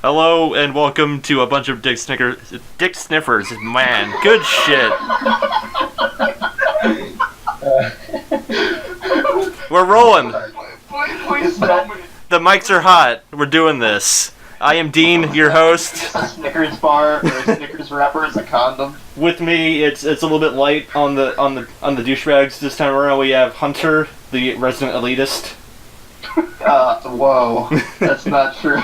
Hello and welcome to a bunch of Dicksniffers. Man, good shit. We're rolling. Please tell me. The mics are hot. We're doing this. I am Dean, your host. Is a Snickers bar or a Snickers wrapper as a condom? With me, it's a little bit light on the douchebags this time around. We have Hunter, the resident elitist. Whoa, that's not true.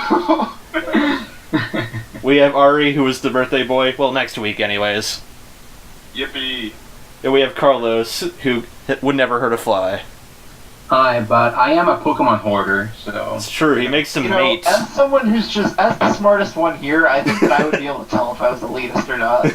We have Ari, who is the birthday boy. Well, next week, anyways. Yippee! And we have Carlos, who would never hurt a fly. Hi, but I am a Pokemon hoarder, so... It's true, he makes some mates. As someone who's just, as the smartest one here, I think that I would be able to tell if I was elitist or not.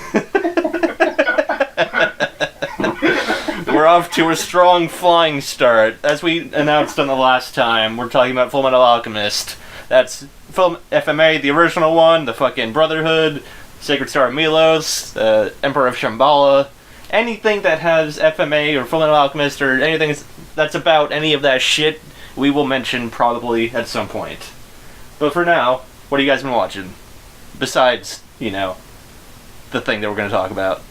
We're off to a strong flying start. As we announced on the last time, we're talking about Fullmetal Alchemist. That's FMA, the original one, the fucking Brotherhood, Sacred Star of Milos, Emperor of Shambhala. Anything that has FMA or Fullmetal Alchemist or anything that's about any of that shit, we will mention probably at some point. But for now, what have you guys been watching? Besides, the thing that we're going to talk about.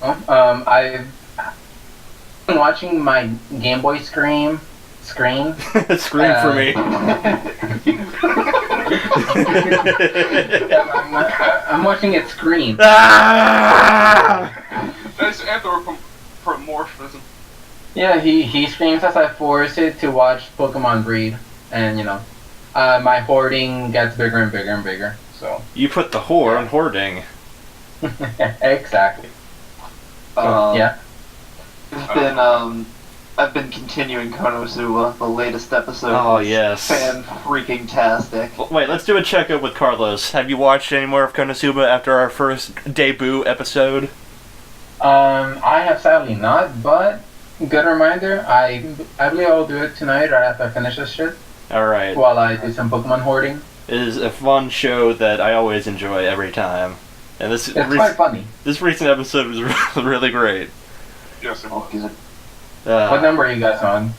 I've been watching my Game Boy screen. Scream for me. I'm watching it scream. That's anthropomorphism. Yeah, he screams as I force it to watch Pokemon breed, and my hoarding gets bigger and bigger and bigger. So you put the whore on hoarding. Exactly. Yeah. I've been continuing Konosuba, the latest episode. Oh, yes. Fan-freaking-tastic. Wait, let's do a checkup with Carlos. Have you watched any more of Konosuba after our first debut episode? I have sadly not, but good reminder. I believe I'll do it tonight right after I finish this shit. Alright. While I do some Pokemon hoarding. It is a fun show that I always enjoy every time. And it's quite funny. This recent episode was really great. Yes, it was. What number are you guys on?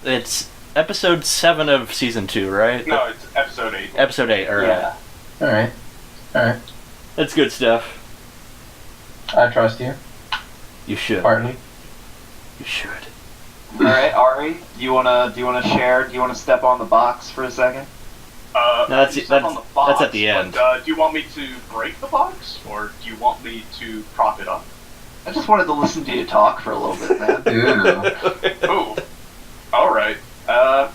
It's episode 7 of season 2, right? No, it's episode 8. Episode 8, alright. Yeah. Alright. That's good stuff. I trust you. You should. Partly. You should. Alright, Ari, do you wanna share? Do you wanna step on the box for a second? No, that's at the end. But, do you want me to break the box, or do you want me to prop it up? I just wanted to listen to you talk for a little bit, man. Ooh. Alright.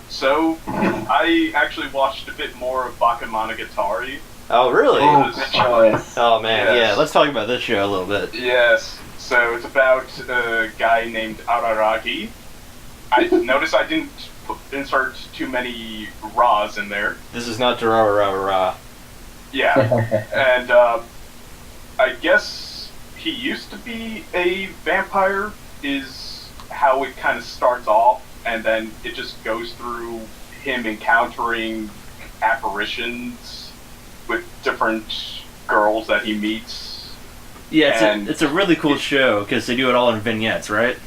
So, I actually watched a bit more of Bakemonogatari. Oh, really? Oh, good choice. Oh, man, Yes. yeah. Let's talk about this show a little bit. Yes. So, it's about a guy named Araragi. I noticed I didn't insert too many Ra's in there. This is not Ra. Yeah. And, I guess he used to be a vampire, is how it kind of starts off, and then it just goes through him encountering apparitions with different girls that he meets. Yeah, it's a really cool show, because they do it all in vignettes, right?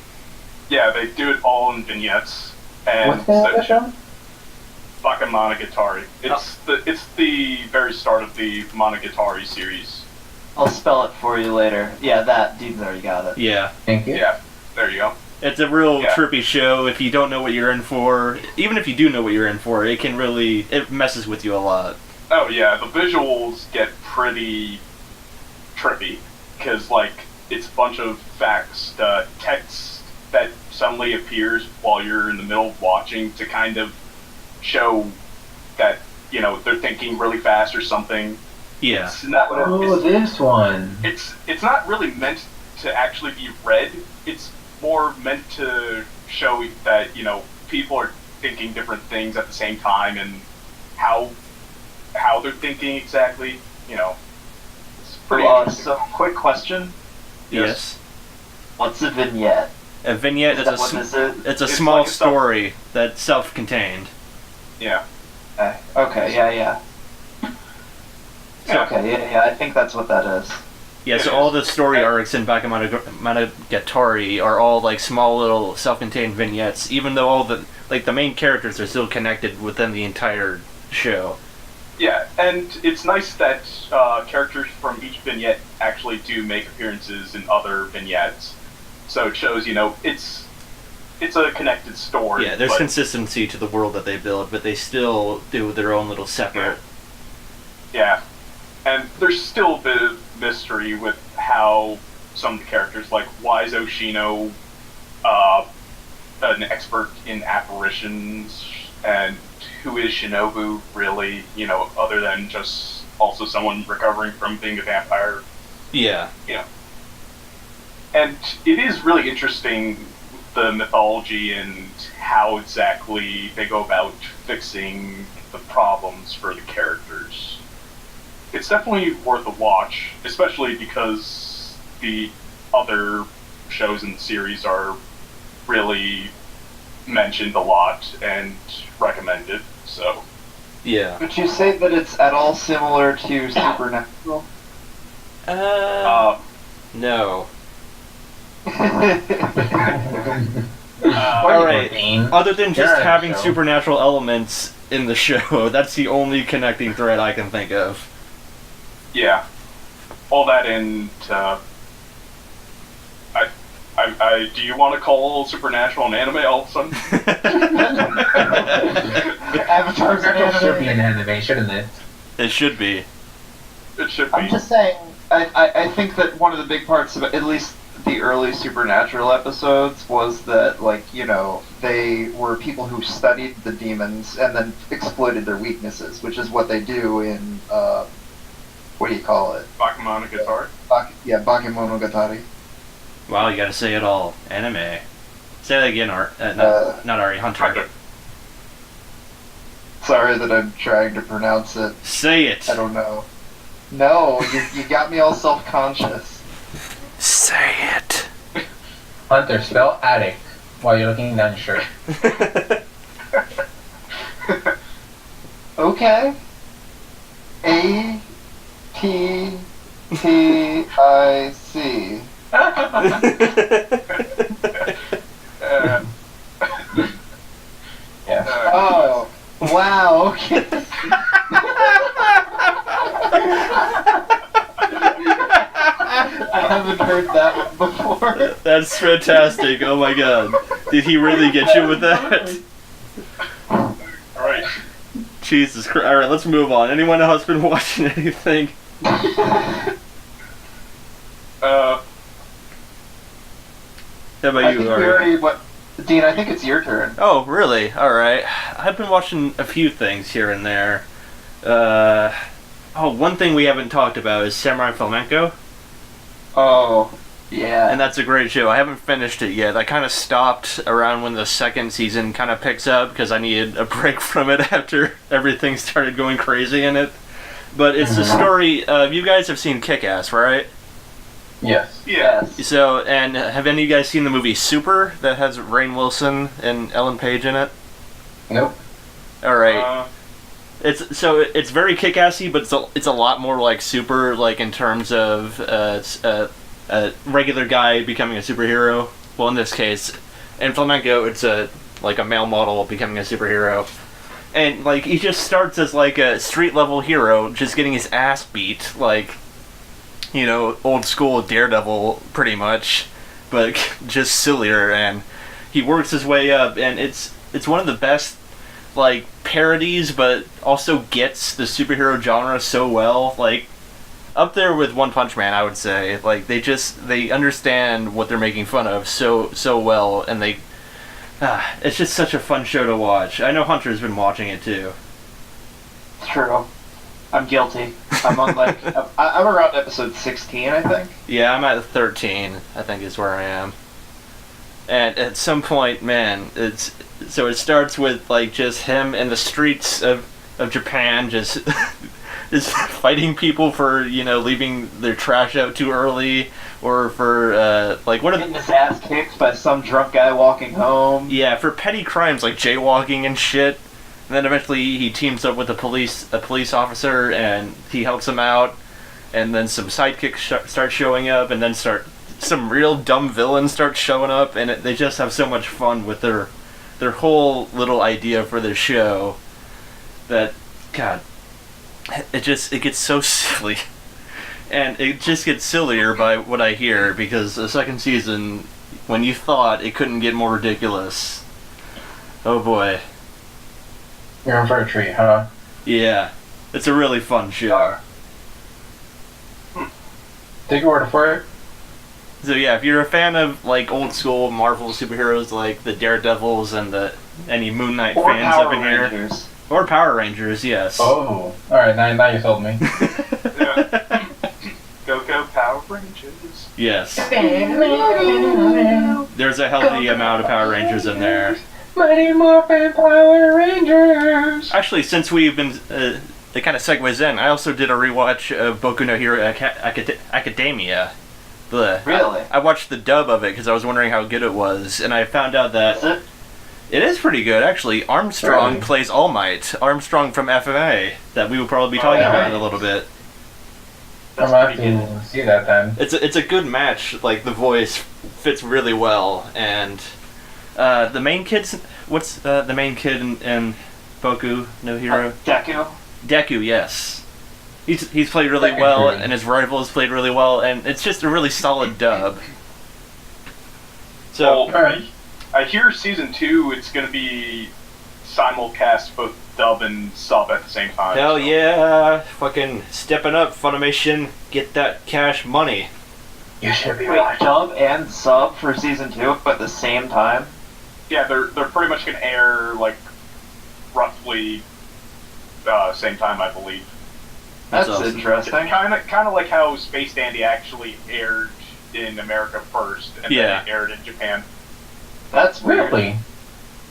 Yeah, they do it all in vignettes. And What's the name of the show? Bakemonogatari. It's the very start of the Monogatari series. I'll spell it for you later. Yeah, that dude's already got it. Yeah. Thank you. Yeah, there you go. It's a real trippy show. If you don't know what you're in for, even if you do know what you're in for, it messes with you a lot. Oh yeah, the visuals get pretty trippy, because it's a bunch of facts, text that suddenly appears while you're in the middle of watching to kind of show that, they're thinking really fast or something. Yeah. This one. It's not really meant to actually be read. It's more meant to show that, people are thinking different things at the same time and how they're thinking exactly, It's pretty interesting. So, quick question. Yes. What's a vignette? A vignette is it's a small like a story that's self-contained. Yeah. Okay, yeah. So, Okay, yeah, I think that's what that is. Yeah, so all the story arcs in Bakemonogatari are all small little self-contained vignettes, even though all the main characters are still connected within the entire show. Yeah, and it's nice that characters from each vignette actually do make appearances in other vignettes. So it shows, it's a connected story. Yeah, there's but, consistency to the world that they build, but they still do their own little separate. Yeah, and there's still a bit of mystery with how some of the characters, like why is Oshino an expert in apparitions, and who is Shinobu really, other than just also someone recovering from being a vampire. Yeah. And it is really interesting, the mythology and how exactly they go about fixing the problems for the characters. It's definitely worth a watch, especially because the other shows in the series are really mentioned a lot and recommended, so. Yeah. Would you say that it's at all similar to Supernatural? No. All Alright, other than just having supernatural elements in the show, that's the only connecting thread I can think of. Yeah. All that and, do you want to call Supernatural an anime all of a sudden? Avatar's an anime. Should be an anime, shouldn't it? It should be. It should be. I'm just saying, I think that one of the big parts of at least the early Supernatural episodes was that, they were people who studied the demons and then exploited their weaknesses, which is what they do in, what do you call it? Bakemonogatari? Bakemonogatari. Wow, you gotta say it all. Anime. Say that again, not Ari, Hunter. Sorry that I'm trying to pronounce it. Say it! I don't know. No, you got me all self-conscious. Say it! Hunter, spell addict while you're looking down your shirt. Okay. A-T-T-I-C. Yeah. Oh, wow, okay. I haven't heard that one before. That's fantastic, oh my god. Did he really get you with that? Alright. Jesus Christ. Alright, let's move on. Anyone else been watching anything? How about I you, think we Ari? already, Dean, I think it's your turn. Oh, really? Alright. I've been watching a few things here and there. One thing we haven't talked about is Samurai Flamenco. Oh, yeah. And that's a great show. I haven't finished it yet. I kind of stopped around when the second season kind of picks up because I needed a break from it after everything started going crazy in it. But it's the story of, you guys have seen Kick-Ass, right? Yes. Yes. So, and have any of you guys seen the movie Super that has Rainn Wilson and Ellen Page in it? Nope. Alright. It's very kick-assy, but it's a lot more like Super, like in terms of a regular guy becoming a superhero. Well, in this case, in Flamenco, it's a male model becoming a superhero, and he just starts as a street level hero, just getting his ass beat, old school Daredevil, pretty much, but just sillier. And he works his way up, and it's one of the best parodies, but also gets the superhero genre so well, up there with One Punch Man, I would say. They understand what they're making fun of so well, and it's just such a fun show to watch. I know Hunter's been watching it too. It's true. I'm guilty. I'm on I'm around episode 16, I think. Yeah, I'm at 13, I think is where I am. And at some point, man, it starts with just him in the streets of Japan, just fighting people for leaving their trash out too early, or for getting his ass kicked by some drunk guy walking home. Yeah, for petty crimes like jaywalking and shit. And then eventually he teams up with a police officer, and he helps him out. And then some sidekicks start showing up, and then some real dumb villains start showing up, and they just have so much fun with their whole little idea for the show. That, God, it gets so silly. And it just gets sillier by what I hear, because the second season, when you thought it couldn't get more ridiculous, oh boy. You're in for a treat, huh? Yeah. It's a really fun show. Take your word for it. So yeah, if you're a fan of like old school Marvel superheroes like the Daredevils and any Moon Knight Or fans Power up in here, Rangers. or Power Rangers, yes. Oh, alright, now you sold me. Yeah. Go Power Rangers. Yes. There's a healthy amount of Power Rangers in there. Mighty Morphin Power Rangers! Actually, since we've been, it kind of segues in, I also did a rewatch of Boku no Hero Academia. Really? I watched the dub of it because I was wondering how good it was, and I found out that Is it? it is pretty good, actually. Armstrong Really? plays All Might. Armstrong from FMA, that we will probably be talking about in a little bit. I'm That's gonna pretty have good. to see that then. It's a good match. Like, the voice fits really well, and the main kid's... What's the main kid in Boku no Hero? Deku? Deku, yes. He's played really Deku. well, and his rivals played really well, and it's just a really solid dub. So, Well, I hear season 2, it's going to be simulcast both dub and sub at the same time. hell so- yeah, fucking stepping up, Funimation, get that cash money. You should be Wait, right. dub and sub for season 2 at the same time? Yeah, they're pretty much going to air, like, roughly same time, I believe. That's awesome. interesting. Kind of like how Space Dandy actually aired in America first, and Yeah. then it aired in Japan. That's weird. Really?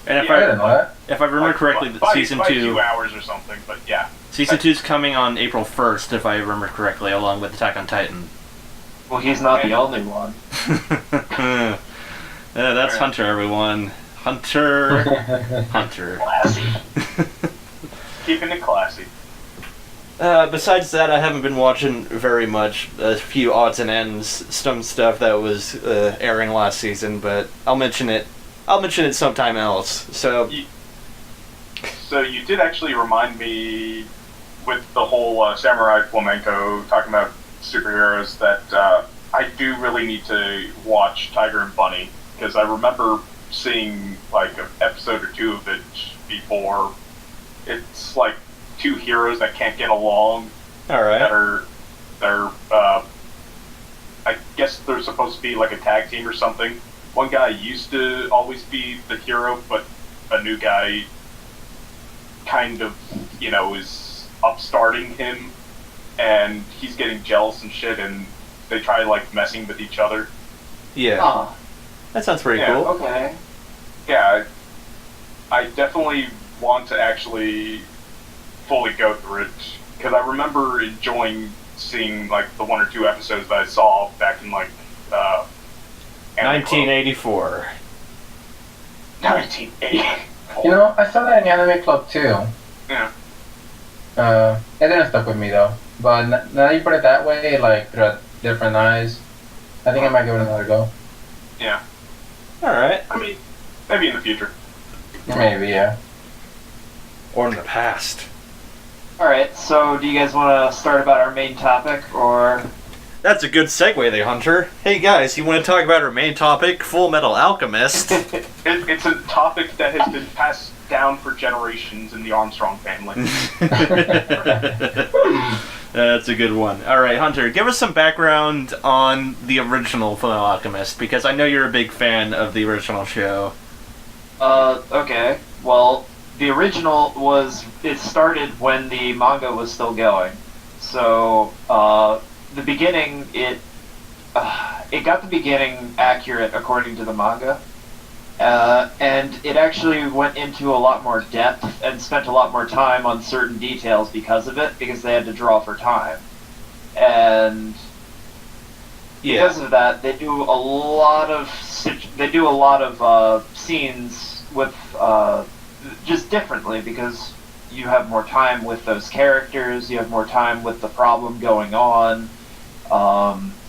And if Yeah, I didn't know that. I remember Like, correctly, by season a 2... few hours or something, but yeah. Season 2's coming on April 1st, if I remember correctly, along with Attack on Titan. Well, he's not the only one. That's Hunter, everyone. Hunter. Hunter. Classy. Keeping it classy. Besides that, I haven't been watching very much. A few odds and ends, some stuff that was airing last season, but I'll mention it. I'll mention it sometime else. So, So you did actually remind me with the whole Samurai Flamenco talking about superheroes that I do really need to watch Tiger and Bunny, because I remember seeing like an episode or two of it before. It's like two heroes that can't get along all that right. they're I guess they're supposed to be like a tag team or something. One guy used to always be the hero, but a new guy kind of, is upstarting him, and he's getting jealous and shit, and they try like messing with each other. Yeah, Huh. that sounds pretty Yeah. cool. Okay. Yeah, I definitely want to actually fully go through it, because I remember enjoying seeing like the one or two episodes that I saw back in like Anime Club. 1984. 1980. You know, I saw that in the Anime Club too. Yeah. It didn't stuck with me though. But now you put it that way, like through different eyes, I think I might give it another go. Yeah. All right. I mean, maybe in the future. Maybe, yeah. Or in the past. Alright, so do you guys want to start about our main topic, or... That's a good segue there, Hunter. Hey guys, you want to talk about our main topic, Full Metal Alchemist? It's a topic that has been passed down for generations in the Armstrong family. That's a good one. All right, Hunter, give us some background on the original Full Metal Alchemist, because I know you're a big fan of the original show. Okay. Well, the original it started when the manga was still going. So, the beginning, it got the beginning accurate according to the manga. And it actually went into a lot more depth and spent a lot more time on certain details because of it, because they had to draw for time. And because of that, they do a lot of scenes with just differently, because you have more time with those characters, you have more time with the problem going on,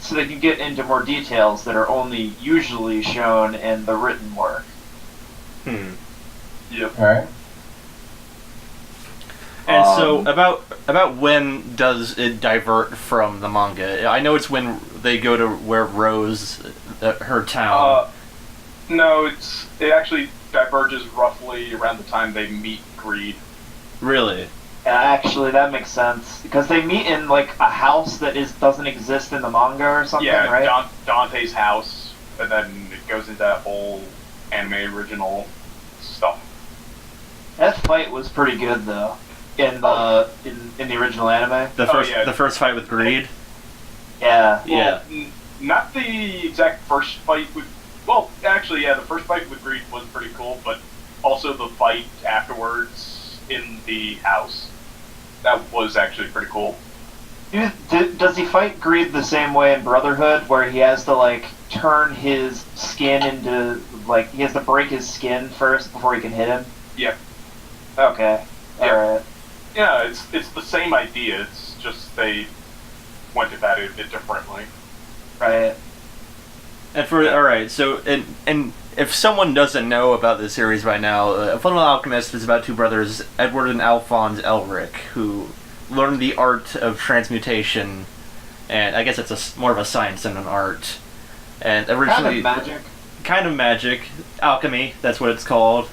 so they can get into more details that are only usually shown in the written work. Yep. Alright. And so, about when does it divert from the manga? I know it's when they go to where Rose, her town. No, it actually diverges roughly around the time they meet Greed. Really? Yeah, actually, that makes sense because they meet in like a house that doesn't exist in the manga or something, Yeah, right? Dante's house, and then it goes into that whole anime original stuff. That fight was pretty good though. In the original anime. The first fight with Greed. Yeah. Yeah. Well, not the exact first fight with. Well, actually, yeah, the first fight with Greed was pretty cool, but also the fight afterwards in the house. That was actually pretty cool. Does he fight Greed the same way in Brotherhood, where he has to like turn his skin into like he has to break his skin first before he can hit him? Yeah. Okay. Yeah. All right. Yeah, it's the same idea. It's just they went about it a bit differently. Right. And alright, so and if someone doesn't know about this series by now, Fullmetal Alchemist is about two brothers, Edward and Alphonse Elric, who learned the art of transmutation, and I guess it's more of a science than an art. And originally, kind of magic, alchemy. That's what it's called.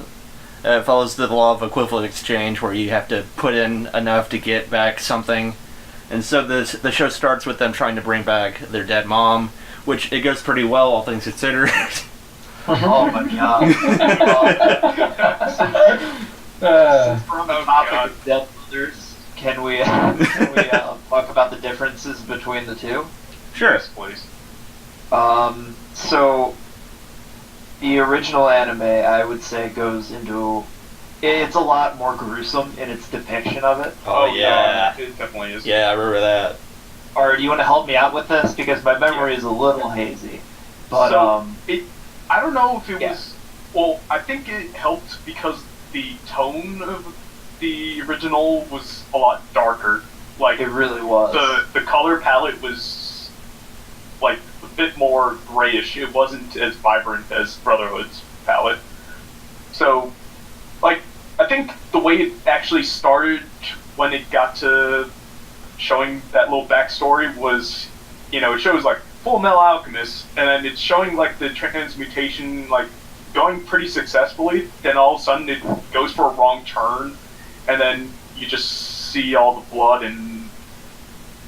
It follows the law of equivalent exchange, where you have to put in enough to get back something. And so the show starts with them trying to bring back their dead mom, which it goes pretty well, all things considered. Oh my god. Since we're on the topic of dead mothers, can we talk about the differences between the two? Sure. Yes, please. So the original anime, I would say, goes into it's a lot more gruesome in its depiction of it. Oh yeah, it definitely is. Yeah, I remember that. Or do you want to help me out with this because my memory is a little hazy? But so, I don't know if it was. Well, I think it helped because the tone of the original was a lot darker. Like it really was. The color palette was like a bit more grayish. It wasn't as vibrant as Brotherhood's palette. So, like, I think the way it actually started when it got to showing that little backstory was, it shows like Full Metal Alchemist, and then it's showing like the transmutation like going pretty successfully. Then all of a sudden it goes for a wrong turn, and then you just see all the blood and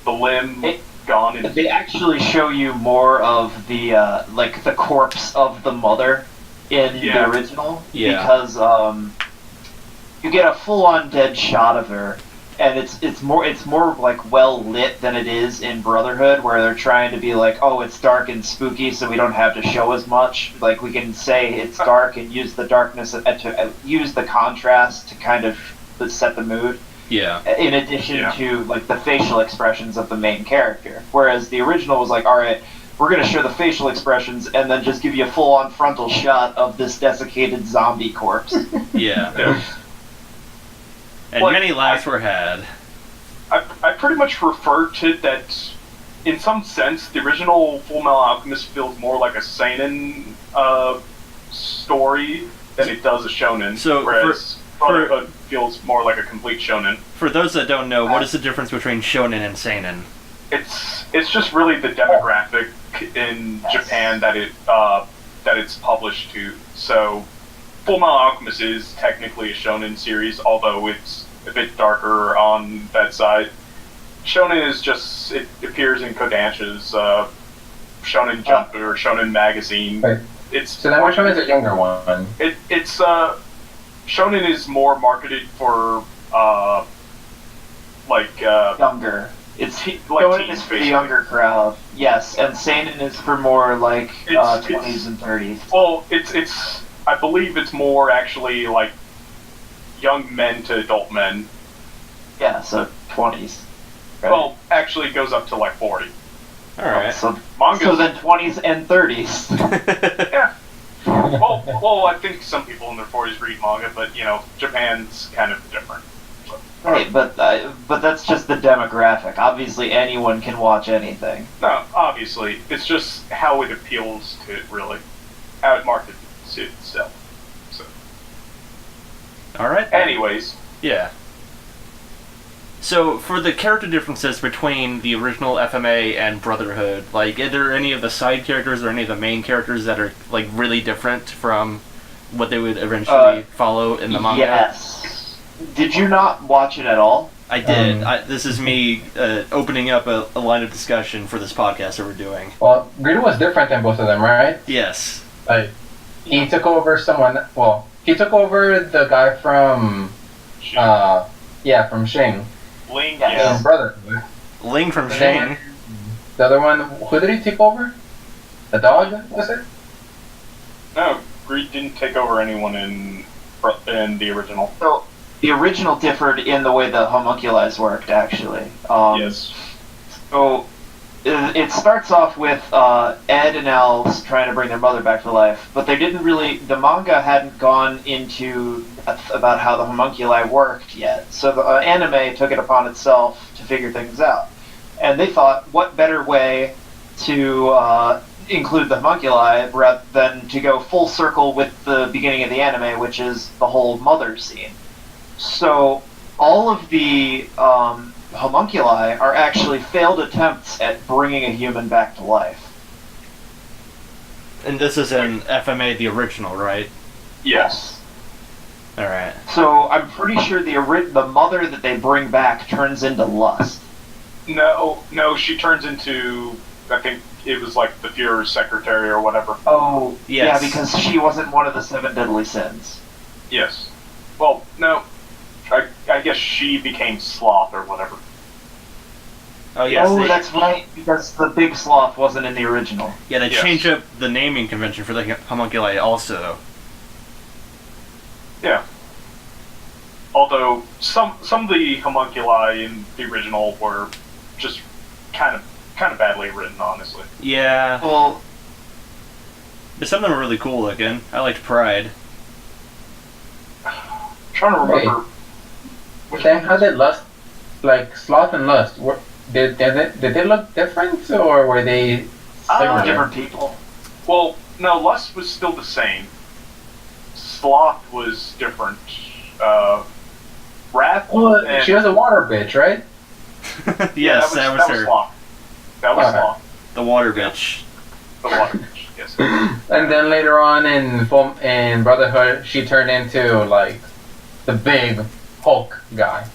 the limb gone. And they actually show you more of the like the corpse of the mother in the original because you get a full-on dead shot of her. And it's more like well lit than it is in Brotherhood, where they're trying to be like, oh, it's dark and spooky, so we don't have to show as much. Like we can say it's dark and use the darkness to use the contrast to kind of set the mood. Yeah. In addition to like the facial expressions of the main character, whereas the original was like, all right, we're gonna show the facial expressions and then just give you a full-on frontal shot of this desiccated zombie corpse. Yeah. And many laughs were had. I pretty much refer to that, in some sense, the original Full Metal Alchemist feels more like a seinen story than it does a shonen, whereas Brotherhood feels more like a complete shonen. For those that don't know, what is the difference between shonen and seinen? It's just really the demographic in Japan that it's published to. So Full Metal Alchemist is technically a shonen series, although it's a bit darker on that side. Shonen is just, it appears in Kodansha's Shonen Jump or Shonen Magazine. Right. So that one is a younger one. It's Shonen is more marketed for younger. It's like teens, for the younger crowd. Yes, and seinen is for more like 20s and 30s. Well, it's I believe it's more actually like young men to adult men. Yeah, so 20s. Right? Well, actually it goes up to like 40. Alright. So then 20s and 30s. Yeah. Well, I think some people in their 40s read manga, but, Japan's kind of different. So. Right, but that's just the demographic. Obviously anyone can watch anything. No, obviously. It's just how it appeals to it, really. How it markets itself. So. Alright. Anyways. Yeah. So, for the character differences between the original FMA and Brotherhood, like, are there any of the side characters or any of the main characters that are, like, really different from what they would eventually follow in the manga? Yes. Did you not watch it at all? I did. This is me opening up a line of discussion for this podcast that we're doing. Well, Grid was different than both of them, right? Yes. Like, he took over he took over the guy from, from Shing. Ling, Yes. yeah. And Brotherhood. Ling from And then Shane. The other one, who did he take over? The dog, was it? No, Greed didn't take over anyone in the original. So, the original differed in the way the homunculi worked, actually. Yes. So, it starts off with Ed and Els trying to bring their mother back to life, but they didn't really. The manga hadn't gone into about how the homunculi worked yet, so the anime took it upon itself to figure things out. And they thought, what better way to include the homunculi rather than to go full circle with the beginning of the anime, which is the whole mother scene. So all of the homunculi are actually failed attempts at bringing a human back to life. And this is in FMA, the original, right? Yes. Alright. So I'm pretty sure the mother that they bring back turns into Lust. No, she turns into, I think it was like the Führer's secretary or whatever. Oh, Yes. yeah, because she wasn't one of the 7 deadly sins. Yes. Well, no. I guess she became Sloth or whatever. Oh, yes. Oh, that's right, because the big sloth wasn't in the original. Yeah, they Yes. changed up the naming convention for the homunculi also. Yeah. Although some of the homunculi in the original were just kind of badly written, honestly. Yeah. Well, But some of them are really cool looking. I liked Pride. I'm trying to remember. Then how did Lust, like Sloth and Lust, did they look different or were they similar? different people. Well, no, Lust was still the same. Sloth was different. Wrath. Well, and- she was a water bitch, right? yeah, Yes, that was her. Sloth. That was Okay. Sloth. The water bitch. The water bitch. Yes. And then later on in Brotherhood, she turned into like the big Hulk guy.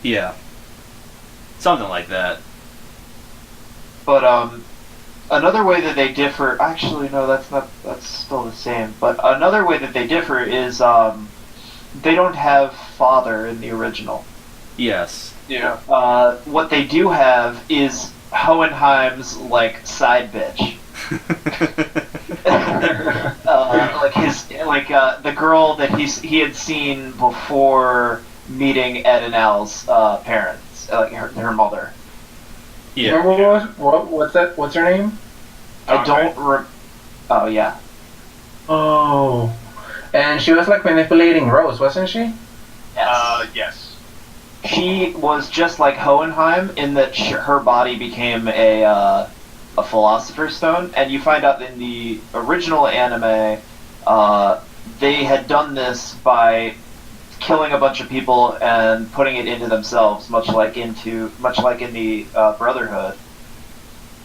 Yeah. Something like that. But another way that they differ, actually no, that's still the same. But another way that they differ is they don't have father in the original. Yes. Yeah. What they do have is Hohenheim's like side bitch. The girl that he had seen before meeting Ed and Al's parents, like her mother. Yeah. Remember what's her name? I don't. Oh yeah. Oh. And she was like manipulating Rose, wasn't she? Yes. Yes. She was just like Hohenheim in that her body became a philosopher's stone, and you find out in the original anime, they had done this by killing a bunch of people and putting it into themselves, much like in the Brotherhood.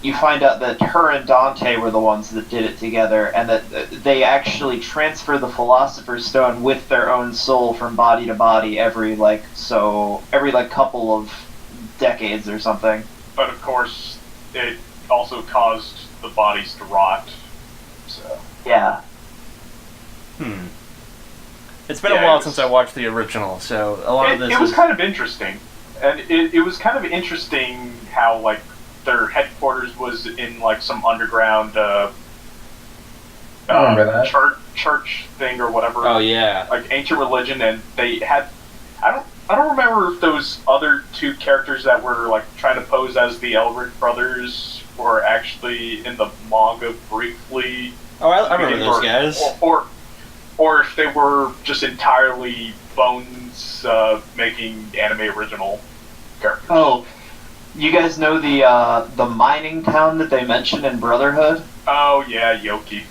You find out that her and Dante were the ones that did it together, and that they actually transfer the Philosopher's Stone with their own soul from body to body every couple of decades or something. But of course, it also caused the bodies to rot. So. Yeah. It's been a Yeah, while it was- since I watched the original, so a lot of this It was is... kind of interesting, and it was kind of interesting how like their headquarters was in like some underground remember that. church thing or whatever. Oh, yeah. Like ancient religion, and they had I don't remember if those other two characters that were like trying to pose as the Elric brothers were actually in the manga briefly. Oh, I remember those guys. Or if they were just entirely Bones making anime original characters. Oh, you guys know the mining town that they mentioned in Brotherhood? Oh yeah, Yoki.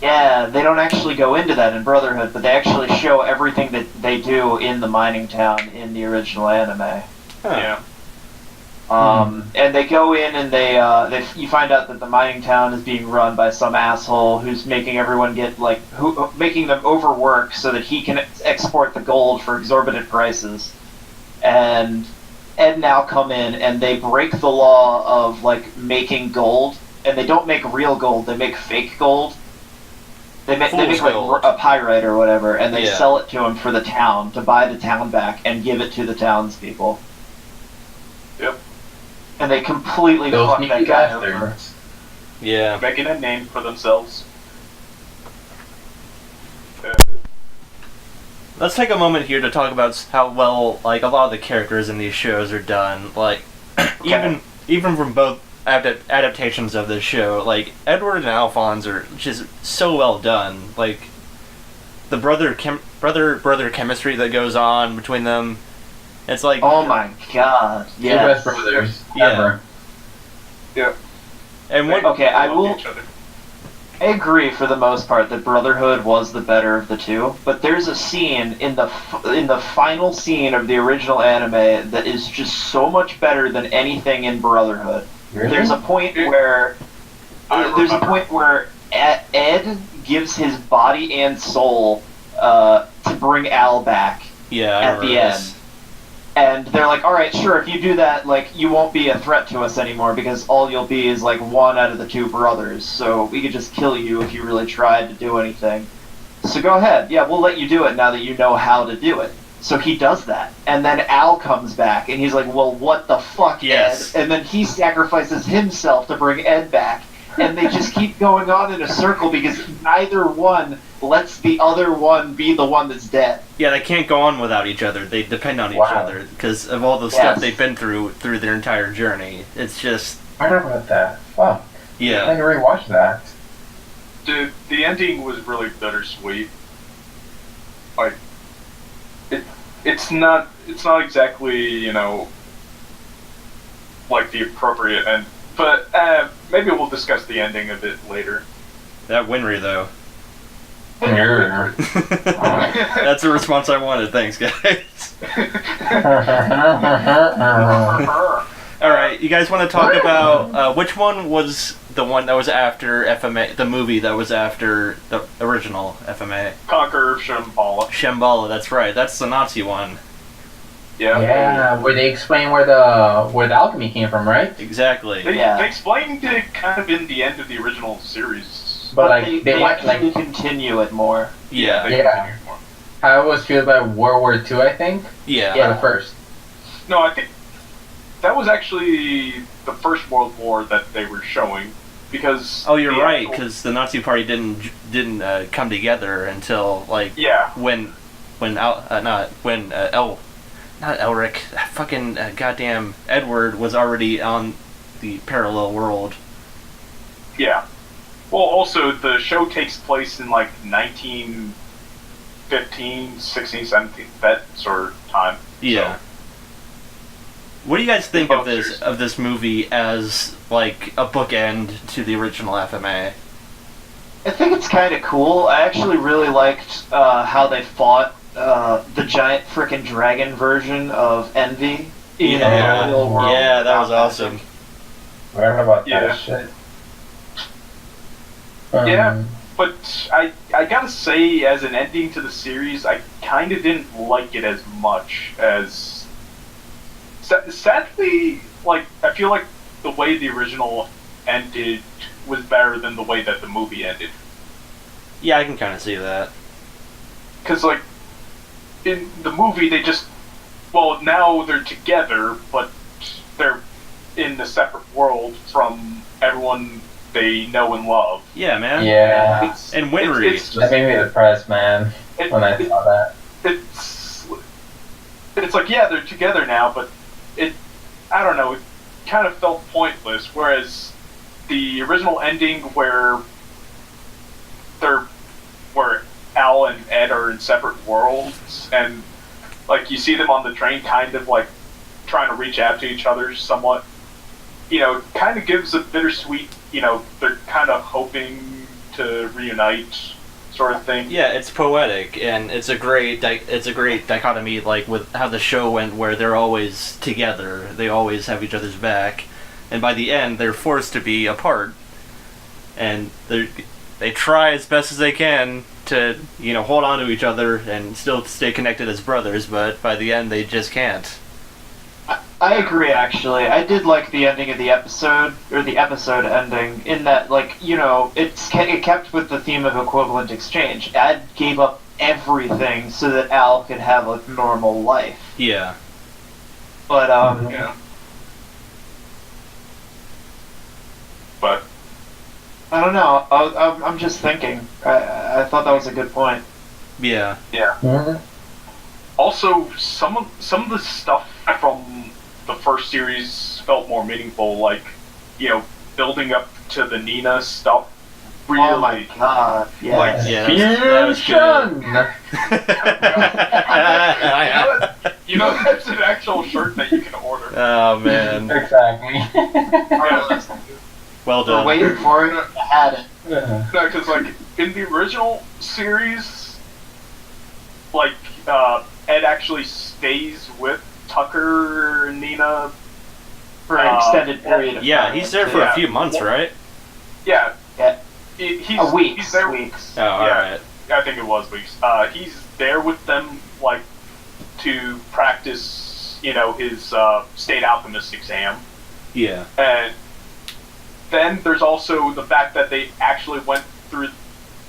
Yeah, they don't actually go into that in Brotherhood, but they actually show everything that they do in the mining town in the original anime. Yeah. And they go in and you find out that the mining town is being run by some asshole who's making everyone making them overwork so that he can export the gold for exorbitant prices. And Ed and Al come in and they break the law of making gold, and they don't make real gold; they make fake gold. They make gold. a pyrite or whatever, and they Yeah. sell it to him for the town to buy the town back and give it to the townspeople. Yep. And they completely Those fuck that sneaky guy over. bastards. Yeah. Making a name for themselves. Let's take a moment here to talk about how well, a lot of the characters in these shows are done. Even from both adaptations of this show, Edward and Alphonse are just so well done. The brother chemistry that goes on between them. It's like, Oh my god! The Yes. best brothers Yeah. ever. Yeah. and what Okay, I Love will. each other. I agree for the most part that Brotherhood was the better of the two, but there's a scene in the final scene of the original anime that is just so much better than anything in Brotherhood. Really? There's a point where Ed gives his body and soul to bring Al back yeah, I at remember the this. end. And they're like, all right, sure, if you do that, you won't be a threat to us anymore because all you'll be is, one out of the two brothers. So we could just kill you if you really tried to do anything. So go ahead. Yeah, we'll let you do it now that you know how to do it. So he does that. And then Al comes back, and he's like, well, what the fuck, Yes. Ed? And then he sacrifices himself to bring Ed back. And they just keep going on in a circle because neither one lets the other one be the one that's dead. Yeah, they can't go on without each other. They depend on each Wow. other because of all the stuff they've been through their entire journey. It's just, I don't know about that. Fuck. I yeah. need to rewatch that. Dude, the ending was really bittersweet. It's not exactly, the appropriate end. But maybe we'll discuss the ending a bit later. That Winry, though. Yeah. That's the response I wanted. Thanks, guys. Alright, you guys want to talk about which one was the one that was after FMA, the movie that was after the original FMA? Conqueror Shambhala. Shambhala, that's right. That's the Nazi one. Yeah. Yeah, where they explain where the alchemy came from, right? Exactly. They explained it kind of in the end of the original series. But they went actually continue it more. Yeah. They Yeah. continued more. how it was fueled by World War II, I think. Yeah. Yeah, the first. No, I think that was actually the First World War that they were showing, because. Oh, you're the right, actual- because the Nazi Party didn't come together until Yeah. when not Elric, fucking goddamn Edward was already on the parallel world. Yeah. Well, also, the show takes place in, 1915, 16, 17, that sort of time. Yeah. So, What do you guys think Both series. of this movie as a bookend to the original FMA? I think it's kind of cool. I actually really liked how they fought the giant frickin' dragon version of Envy. In the real world. Yeah, that was awesome. I don't know about Yeah. that shit. Yeah. But I gotta say, as an ending to the series, I kind of didn't like it as much as... Sadly, I feel like the way the original ended was better than the way that the movie ended. Yeah, I can kind of see that. Because, in the movie, they just... Well, now they're together, but they're in a separate world from everyone they know and love. Yeah, man. Yeah. It's, And Winry. It's That made me depressed, man, it- when I it- saw that. it's yeah, they're together now, but I don't know, it kind of felt pointless, whereas the original ending where Al and Ed are in separate worlds, and you see them on the train kind of trying to reach out to each other somewhat, it kind of gives a bittersweet, they're kind of hoping to reunite, sort of thing. Yeah, it's poetic, and it's a great dichotomy, like with how the show went, where they're always together, they always have each other's back, and by the end they're forced to be apart, and they try as best as they can to hold on to each other and still stay connected as brothers, but by the end they just can't. I agree, actually. I did like the ending of the episode, or the episode ending, in that, like, it kept with the theme of equivalent exchange. Ed gave up everything so that Al could have a normal life. Yeah. But, Yeah. But I don't know. I'm just thinking. I thought that was a good point. Yeah. yeah. Also, some of the stuff from the first series felt more meaningful, like, building up to the Nina stuff. Really, Oh my god, yes. Like, that was good. That's an actual shirt that you can order. Oh man. Exactly. Well We're done. waiting for it. I had it. No, because, like, in the original series, like, Ed actually stays with Tucker and Nina. For an extended period of Yeah, time. he's there for a few months, right? Yeah. Yeah. He's A week. He's there. Weeks. Oh, alright. I think it was weeks. He's there with them, like, to practice, his state alchemist exam. Yeah. And then there's also the fact that they actually went through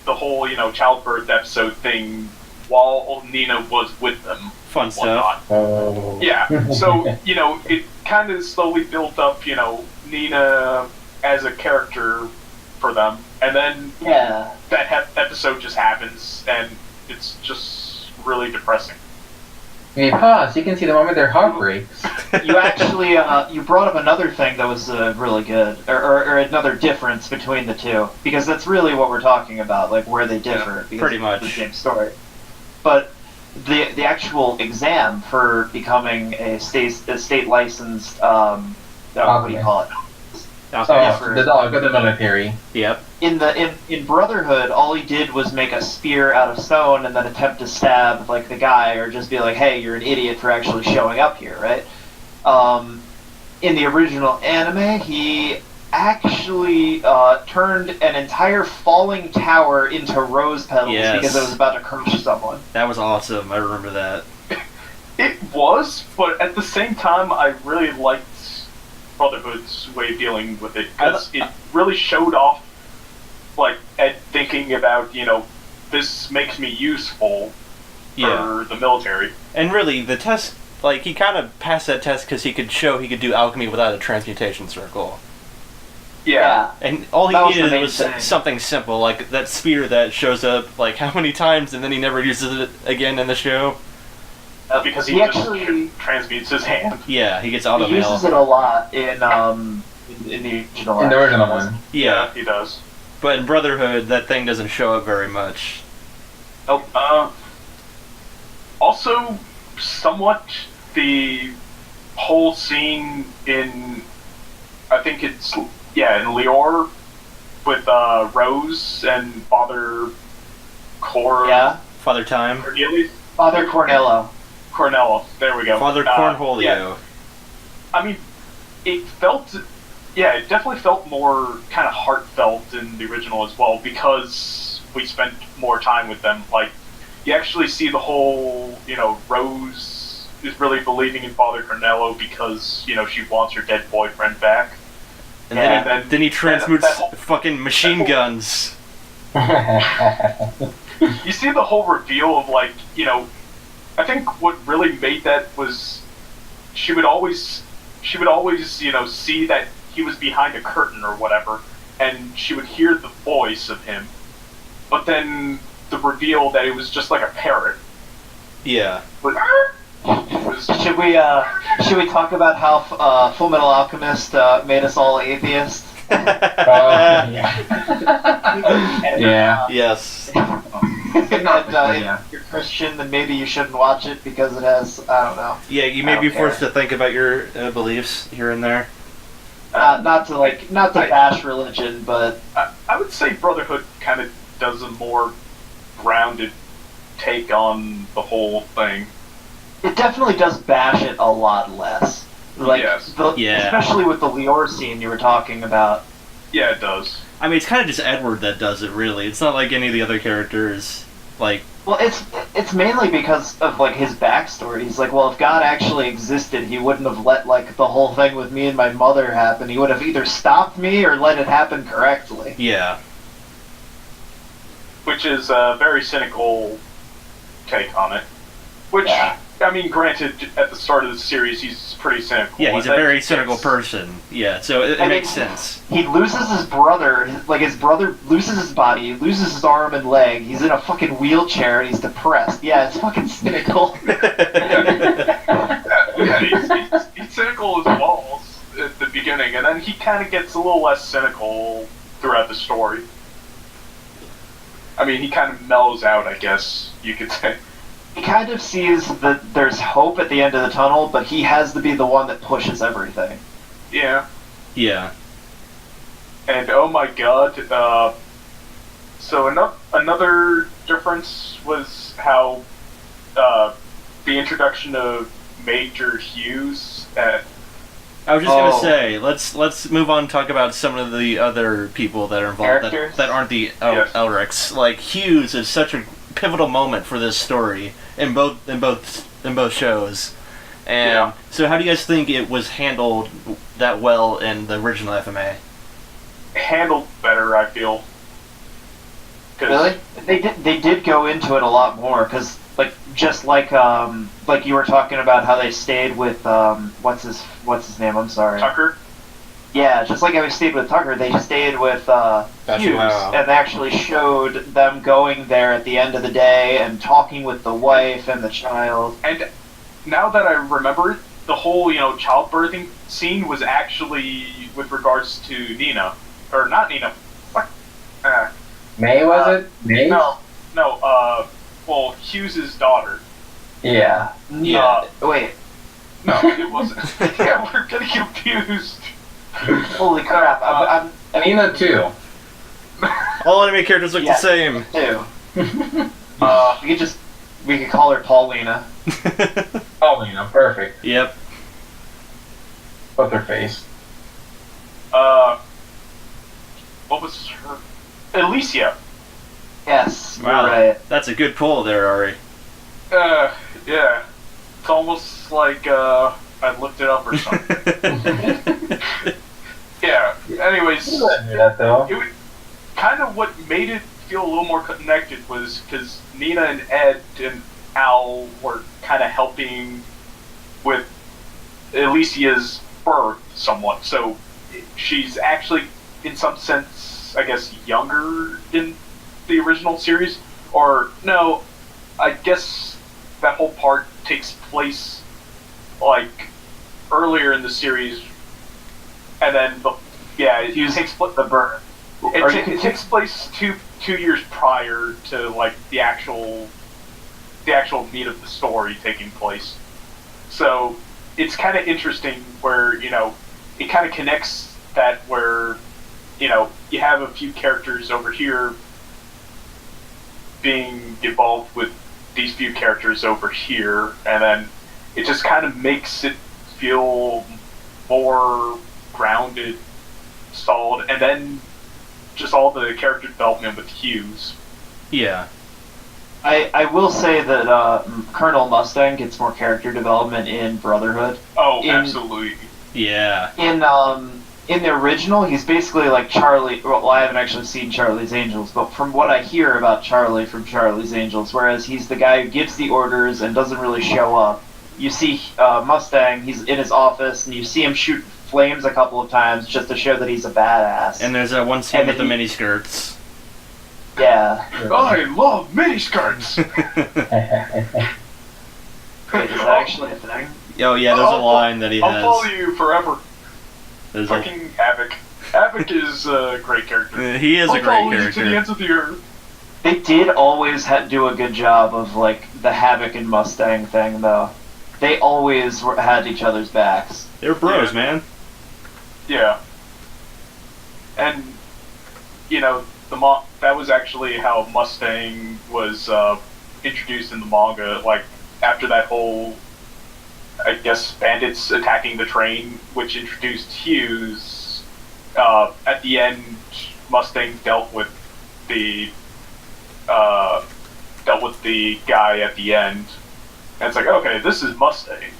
the whole, childbirth episode thing while Nina was with them. Fun stuff. Oh. Yeah, so, it kind of slowly built up, Nina as a character for them. And then Yeah. that episode just happens, and it's just really depressing. Hey, pause. You can see the moment their heart breaks. You actually, you brought up another thing that was really good, or another difference between the two, because that's really what we're talking about, like where they differ. Because pretty it's much. the same story. But the actual exam for becoming a state licensed, what do you call it? Okay. Oh, the dog of the military. Yep. In Brotherhood, all he did was make a spear out of stone and then attempt to stab like the guy, or just be like, "Hey, you're an idiot for actually showing up here," right? In the original anime, he actually turned an entire falling tower into rose petals Yes. because it was about to crush someone. That was awesome. I remember that. It was, but at the same time, I really liked Brotherhood's way of dealing with it, because it really showed off, like, Ed thinking about, this makes me useful for the military. And really, the test, like, he kind of passed that test because he could show he could do alchemy without a transmutation circle. Yeah. And all he That was the needed main was thing. something simple, like that spear that shows up, like, how many times, and then he never uses it again in the show. Because he just transmutes his hand. Yeah, he gets He auto uses mail. it a lot in the original. In the original one. one. Yeah, He does. but in Brotherhood, that thing doesn't show up very much. Also, somewhat the whole scene in, I think it's, in Lior, with Rose and Father Yeah. Father Time. Father Cornello. Cornello, there we go. Father Cornholio. Yeah. I mean, it definitely felt more kind of heartfelt in the original as well, because we spent more time with them. Like, you actually see the whole, Rose is really believing in Father Cornello because, she wants her dead boyfriend back. And Yeah. then he transmutes that whole- fucking machine guns. You see the whole reveal of, like, I think what really made that was she would always, see that he was behind a curtain or whatever, and she would hear the voice of him, but then the reveal that it was just like a parrot. Yeah. But it was, Should we talk about how Full Metal Alchemist made us all atheists? Yeah. Yes. And that if you're Christian, then maybe you shouldn't watch it because it has, I don't know. Yeah, you may I don't be forced care. to think about your beliefs here and there. Not to bash religion, but I would say Brotherhood kind of does a more grounded take on the whole thing. it definitely does bash it a lot less. Like, Yes. Especially with the Lior scene you were talking about. Yeah, it does. I mean, it's kind of just Edward that does it, really. It's not like any of the other characters, like... Well, it's mainly because of, like, his backstory. He's like, well, if God actually existed, he wouldn't have let, like, the whole thing with me and my mother happen. He would have either stopped me or let it happen correctly. Yeah. Which is a very cynical take on it. Which, Yeah. I mean, granted, at the start of the series, he's pretty cynical. Yeah, he's a And very then cynical it's- person. Yeah, so it I makes mean, sense. He loses his brother, his brother loses his body, loses his arm and leg, he's in a fucking wheelchair and he's depressed. Yeah, it's fucking cynical. Yeah, he's cynical as balls at the beginning, and then he kind of gets a little less cynical throughout the story. I mean, he kind of mellows out, I guess you could say. He kind of sees that there's hope at the end of the tunnel, but he has to be the one that pushes everything. Yeah. Yeah. And oh my god, so another difference was how the introduction of Major Hughes I was just gonna Oh. say, let's move on and talk about some of the other people that are involved Characters? that aren't the Yes. Elrics. Like Hughes is such a pivotal moment for this story in both shows. And Yeah. so, how do you guys think it was handled that well in the original FMA? handled better, I feel. 'Cause- Really? They did go into it a lot more, because, like, just like you were talking about how they stayed with, what's his name, I'm sorry. Tucker? Yeah, just like how we stayed with Tucker, they stayed with Hughes, wow. and they actually showed them going there at the end of the day and talking with the wife and the child. And now that I remember it, the whole, childbirthing scene was actually with regards to Nina. Or not Nina. What? May, was it? May? No, well, Hughes' daughter. Yeah. Yeah. Wait. No, it wasn't. Yeah, we're getting confused. Holy crap! I'm Nina too. All anime characters look Yeah. the same. too. We could call her Paulina. Oh, Nina, perfect. Yep. What's her face? What was her? Alicia. Yes, you're Wow, right. that's a good pull there, Ari. Yeah. It's almost like, I looked it up or something. Yeah, anyways. You wouldn't do that though. It was kind of what made it feel a little more connected was because Nina and Ed and Al were kind of helping with Alicia's birth somewhat. So she's actually, in some sense, I guess, younger in the original series. Or, no, I guess that whole part takes place, like, earlier in the series. And then, it takes place The birth. it takes place two years prior to like the actual meat of the story taking place. So it's kind of interesting where it kind of connects that where you have a few characters over here being involved with these few characters over here, and then it just kind of makes it feel more grounded, solid, and then just all the character development with Hughes. Yeah. I will say that Colonel Mustang gets more character development in Brotherhood. Oh, In- absolutely. Yeah. In the original, he's basically like Charlie. Well, I haven't actually seen Charlie's Angels, but from what I hear about Charlie from Charlie's Angels, whereas he's the guy who gives the orders and doesn't really show up. You see Mustang, he's in his office, and you see him shoot flames a couple of times just to show that he's a badass. And there's that one scene And with the he- miniskirts. Yeah. I love miniskirts! Wait, is that actually a thing? Oh yeah, there's a line that he I'll follow has. you forever. There's Fucking Havoc. Havoc is a great character. he is I'll a great follow you to the character. ends of the earth. They did always do a good job of like the Havoc and Mustang thing, though. They always had each other's backs. They're bros, Yeah. man. Yeah. And, that was actually how Mustang was introduced in the manga. Like, after that whole, I guess, bandits attacking the train, which introduced Hughes, at the end, Mustang dealt with the guy at the end. And it's like, okay, this is Mustang.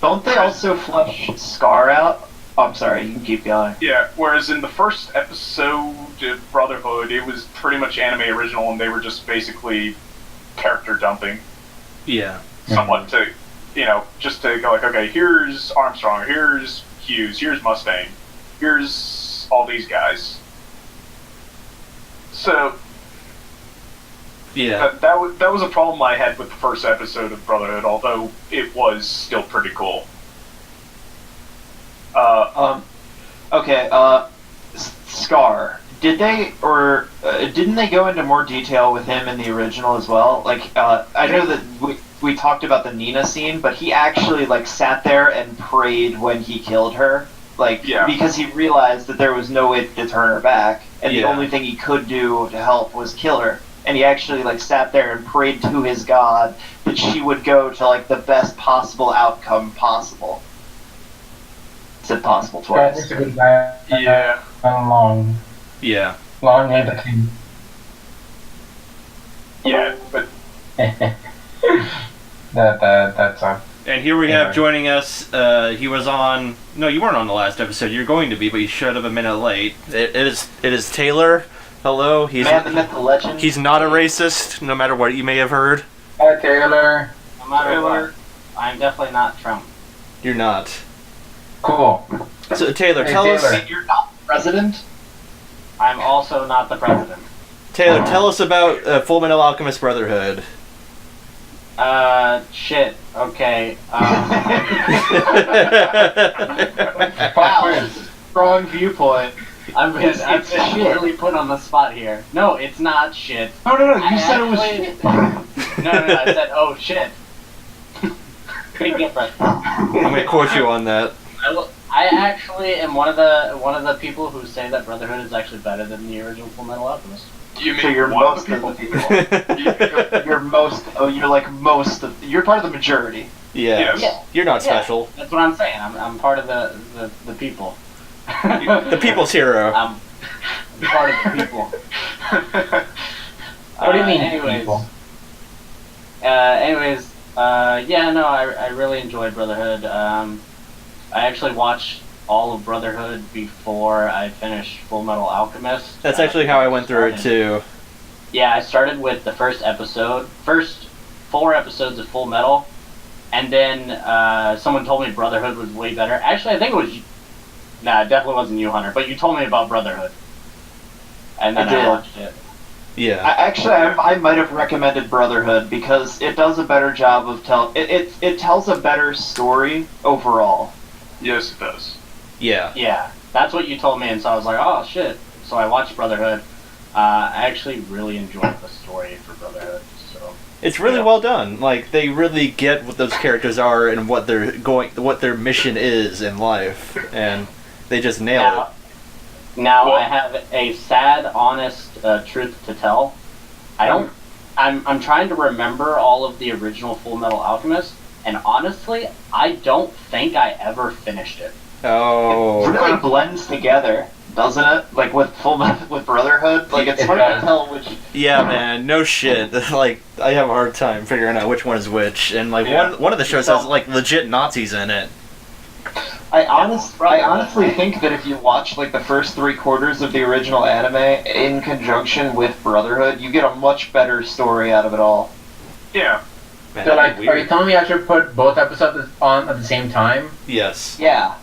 Don't they also flush Scar out? Oh, I'm sorry, you can keep going. Yeah, whereas in the first episode of Brotherhood, it was pretty much anime original, and they were just basically character dumping. Yeah. Somewhat to, just to go like, okay, here's Armstrong, here's Hughes, here's Mustang, here's all these guys. So, yeah, that was a problem I had with the first episode of Brotherhood, although it was still pretty cool. Scar. Did they, or didn't they go into more detail with him in the original as well? Like, I know that we talked about the Nina scene, but he actually, like, sat there and prayed when he killed her. Like, because he realized that there was no way to turn her back, and the only thing he could do to help was kill her. And he actually, like, sat there and prayed to his god that she would go to, like, the best possible outcome possible. Said possible twice. That's a good guy. Yeah. Long. Yeah. Long and the king. Yeah, but that's a. And here we have joining us. He was on. No, you weren't on the last episode. You're going to be, but you showed up a minute late. It is Taylor. Hello. He's Man, the myth, the legend. He's not a racist, no matter what you may have heard. Hi, Taylor. No matter what, I'm definitely not Trump. You're not. Cool. So Taylor, Hey, tell Taylor. us. You're not the president? I'm also not the president. Taylor, tell us about Full Metal Alchemist Brotherhood. Shit. Okay. Wow. Strong viewpoint. I've been It's shit. really put on the spot here. No, it's not shit. No, you I said it was actually- shit. No, I said, oh shit. Big difference. I'm gonna quote you on that. I actually am one of the people who say that Brotherhood is actually better than the original Full Metal Alchemist. you mean So you're one most the of the people? people. You're most. Oh, you're like most of. You're part of the majority. Yeah. Yes. Yeah. You're not special. That's what I'm saying. I'm part of the people. The people's hero. I'm part of the people. What do you mean, anyways, people? I really enjoyed Brotherhood. I actually watched all of Brotherhood before I finished Full Metal Alchemist. That's actually how I went through it too. Yeah, I started with the first 4 episodes of Full Metal, and then someone told me Brotherhood was way better. Actually, I think it was. Nah, it definitely wasn't you, Hunter, but you told me about Brotherhood. And then I did. I watched it. Yeah. I might have recommended Brotherhood because it does a better job of it tells a better story overall. Yes, it does. Yeah. Yeah, that's what you told me, and so I was like, oh shit. So I watched Brotherhood. I actually really enjoyed the story for Brotherhood. So It's really well done. Like they really get what those characters are and what their mission is in life, and they just nail it. Now Well- I have a sad, honest truth to tell. I'm trying to remember all of the original Full Metal Alchemist, and honestly, I don't think I ever finished it. It Oh. really blends together, doesn't it? Like with with Brotherhood, like it's It hard does. to tell which. Yeah, man. No shit. Like I have a hard time figuring out which one is which, and like Yeah. one of the shows has like legit Nazis in it. I honestly think that if you watch like the first 3/4 of the original anime in conjunction with Brotherhood, you get a much better story out of it all. Yeah. Man, So, that'd like, be are you weird. telling me I should put both episodes on at the same time? Yes. Yeah.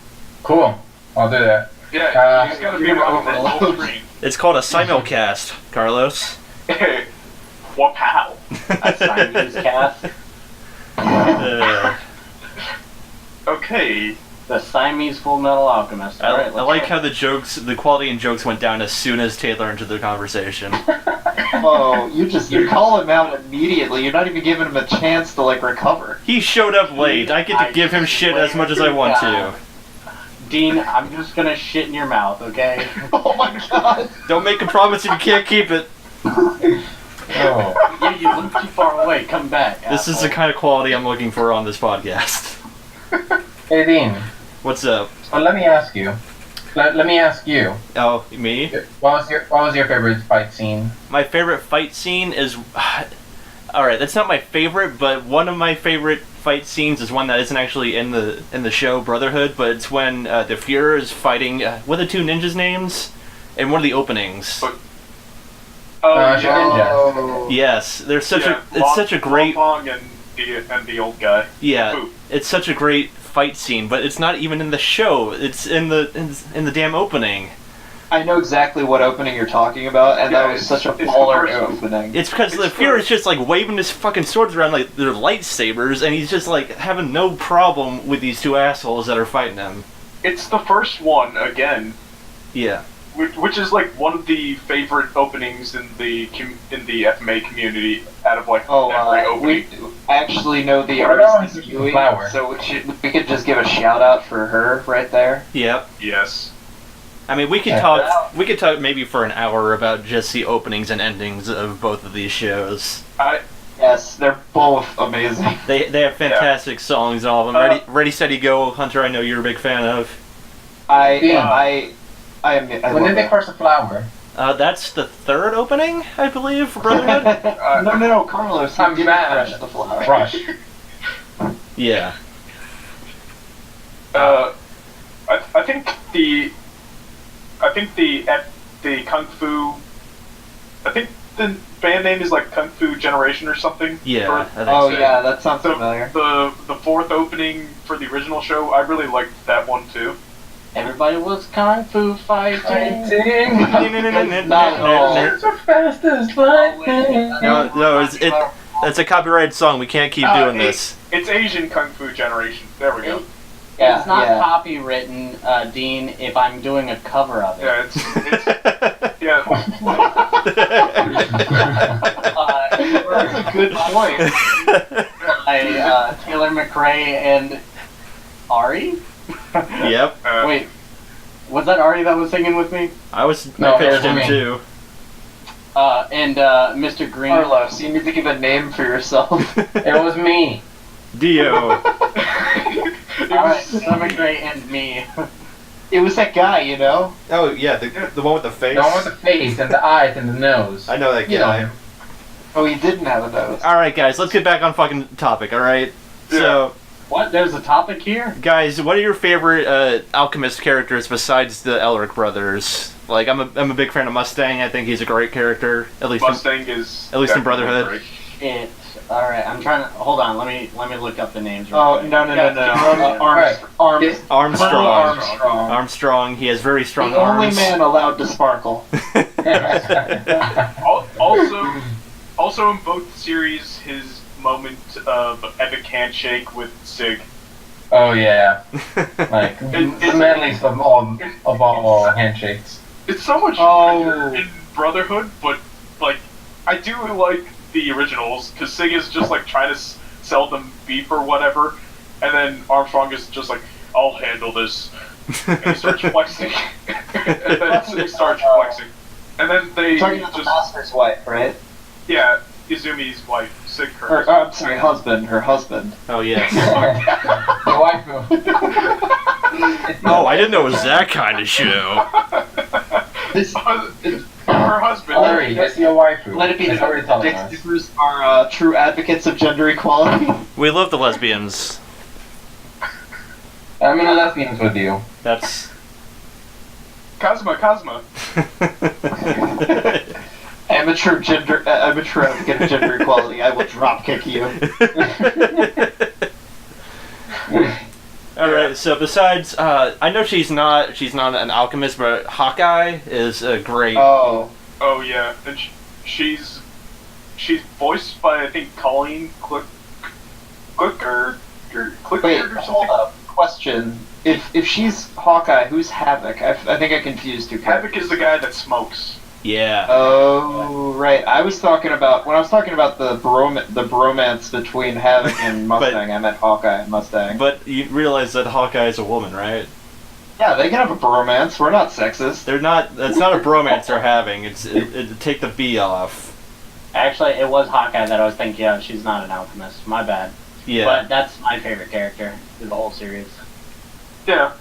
Cool. I'll do that. Yeah, you just gotta be you're on the overload. whole screen. It's called a simulcast, Carlos. What pal? A Siamese cast. Uh, Okay. The Siamese Full Metal Alchemist. All right, I let's like go. how the quality in jokes went down as soon as Taylor entered the conversation. Oh, you call him out immediately. You're not even giving him a chance to like recover. He showed up late. I get to give him shit as much as I want to. Dean, I'm just gonna shit in your mouth, okay? Oh my god. Don't make a promise if you can't keep it. Oh. You look too far away. Come back. This is the kind of quality I'm looking for on this podcast. Hey, Dean. What's up? Well, let me ask you. Let me ask you. Oh, me? What was your favorite fight scene? My favorite fight scene is... Alright, that's not my favorite, but one of my favorite fight scenes is one that isn't actually in the show Brotherhood, but it's when the Fuhrer is fighting... what are the two ninjas' names? In one of the openings. Ninja. Yes, there's such it's such a great... Long and the old guy. Yeah, Ooh. it's such a great fight scene, but it's not even in the show. It's in the damn opening. I know exactly what opening you're talking about, and Yeah, that was such a it's baller the first opening. It's because the Fuhrer's just like waving his fucking swords around like they're lightsabers, and he's just like having no problem with these two assholes that are fighting him. It's the first one again, Yeah. which is like one of the favorite openings in the FMA community out of like every opening. I actually know the What artist about is Yui, Flower? so we could just give a shout out for her right there. Yep. Yes. I mean, we could talk maybe for an hour about just the openings and endings of both of these shows. Yes, they're both amazing. They have fantastic songs, all of them. Ready, Steady, Go, Hunter. I know you're a big fan of. I When love did they it. crush the flower? That's the third opening, I believe, for Brotherhood. No, Carlos. I'm didn't mad. crush the flower. Crush. Yeah. I think the Kung Fu. I think the band name is like Kung Fu Generation or something. Yeah. I think Oh so. yeah, that sounds So familiar. the fourth opening for the original show, I really liked that one too. Everybody was kung fu fighting. Not at all. So fast as lightning. No, it's a copyrighted song. We can't keep doing this. It's Asian Kung Fu Generation. There we go. Yeah, It's not yeah. copywritten, Dean, if I'm doing a cover of it. Yeah, it's yeah. That's a good point. By Taylor McRae and Ari? Yep. Wait, was that Ari that was singing with me? I No, pitched it was him me. too. And Mr. Green. Carlos, you need to give a name for yourself. It was me. Dio. Alright, Taylor McRae and me. It was that guy, you know? Oh yeah, the one with the face. The one with the face and the eyes and the nose. I know that You guy. know. Oh, he didn't have a nose. All right, guys, let's get back on fucking topic. All right. So, What? There's a topic here? guys, what are your favorite Alchemist characters besides the Elric brothers? Like, I'm a big fan of Mustang. I think he's a great character, at least Mustang is at least in definitely Brotherhood. great. Shit. Alright, I'm trying to. Hold on, let me look up the names. real Oh, quick. no. Alright. Armstrong. Armstrong. Armstrong. He has very strong The only arms. man allowed to sparkle. Also in both series, his moment of epic handshake with Sig. Oh yeah. Like It- the manliest of all handshakes. It's so much better in Brotherhood, but like I do like the originals because Sig is just like trying to sell them beef or whatever, and then Armstrong is just like, "I'll handle this," and he starts flexing, and then Sig starts flexing, and then they You're talking about the master's wife, right? yeah, Izumi's wife, Sig Or, Kurtz. I'm sorry, husband. Her husband. Oh yes. The waifu. Oh, I didn't know it was that kind of show. Her husband. Sorry, it's your waifu. Let it be It's already telling us. Dicksniffers are true advocates of gender equality. We love the lesbians. I'm in a lesbians with you. That's. Cosma. Amateur advocate of gender equality. I will drop kick you. All right. So besides, I know she's not an alchemist, but Hawkeye is a great. Oh. Oh yeah, and she's voiced by I think Colleen Clicker Wait, or hold something. up. Question. If she's Hawkeye, who's Havoc? I think I confused two characters. Havoc is the guy that smokes. Yeah. Oh, right. When I was talking about the bromance between Havoc and Mustang, I meant Hawkeye and Mustang. But you realize that Hawkeye is a woman, right? Yeah, they can have a bromance. We're not sexist. They're not. That's not a bromance they're having. Take the B off. Actually, it was Hawkeye that I was thinking of. She's not an alchemist. My bad. Yeah. But that's my favorite character in the whole series. Yeah.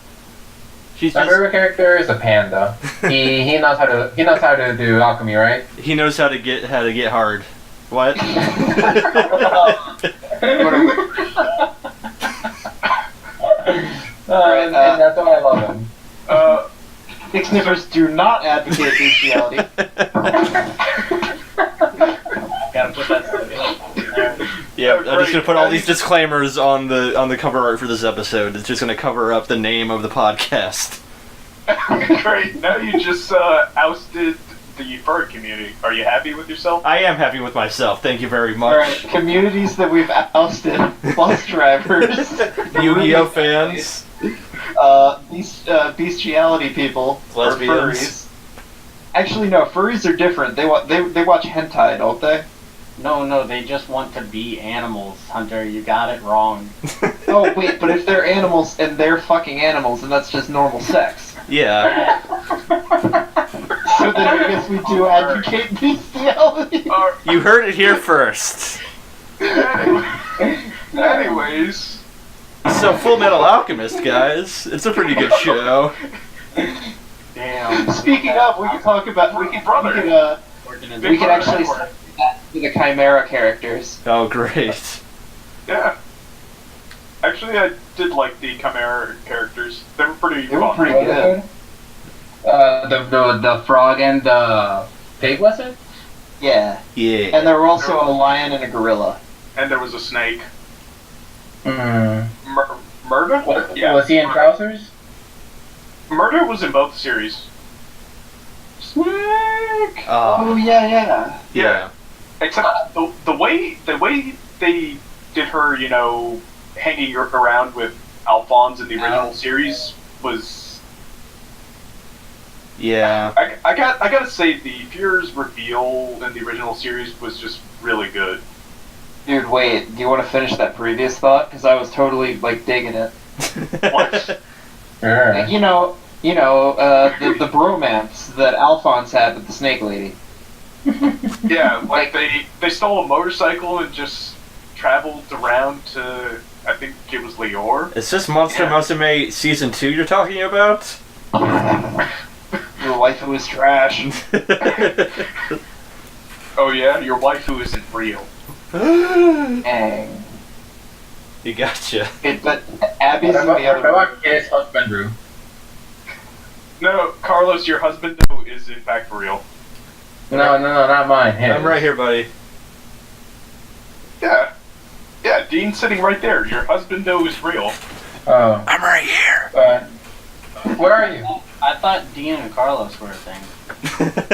She's My just, favorite character is a panda. He knows how to do alchemy, right? he knows how to get hard. What? And that's why I love him. Dicksniffers do not advocate bestiality. Gotta put that. Yeah, I'm just gonna put all these disclaimers on the cover art for this episode. It's just gonna cover up the name of the podcast. Great. Now you just ousted the furry community. Are you happy with yourself? I am happy with myself. Thank you very much. Alright, communities that we've ousted. Bus drivers. Yu-Gi-Oh fans. Bestiality people. or Lesbians. Furries. Actually, no. Furries are different. They watch hentai, don't they? No, they just want to be animals, Hunter. You got it wrong. Oh wait, but if they're animals and they're fucking animals, then that's just normal sex. Yeah. So then I guess we do advocate bestiality. You heard it here first. Anyways. So, Full Metal Alchemist, guys. It's a pretty good show. Damn. Speaking of, we could talk about we could actually start that to the Chimera characters. Oh, great. Yeah. Actually, I did like the Chimera characters. They were pretty They were fun. pretty good. The frog and the pig, was it? Yeah, Yeah. and there were also a lion and a gorilla. And there was a snake. Hmm. Murder? Yeah. Was he in trousers? Murder was in both series. Snake! Oh yeah. Yeah. Except the way they did her, hanging around with Alphonse in the original series was. Yeah. I gotta say the Fuhrer's reveal in the original series was just really good. Dude, wait. Do you want to finish that previous thought? Because I was totally digging it. What? Sure. Like, the bromance that Alphonse had with the snake lady. Yeah, like they stole a motorcycle and just traveled around to, I think it was Lior. Is this Monster Musume Season 2 you're talking about? Your waifu is trash. Oh yeah, your waifu isn't real. Dang. You gotcha. But Abby's in the What other about his husband, Drew? No, Carlos, your husband is in fact real. No, not mine. His. I'm right here, buddy. Yeah. Yeah, Dean's sitting right there. Your husband is real. Oh, I'm right here. but where are you? I thought Dean and Carlos were a thing.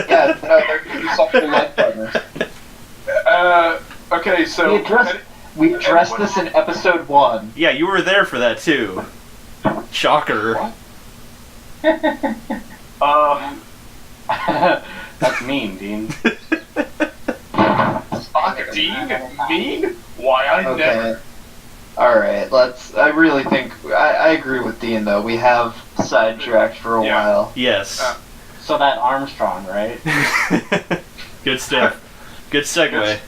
Yeah, no, they're sexual life partners. Okay, so... We addressed this in episode 1. Yeah, you were there for that too. Shocker. That's mean, Dean. Dean? Mean? Why, I Okay. never... Alright, I really think... I agree with Dean, though. We have sidetracked for a while. Yes. So that Armstrong, right? Good stuff. Good segue.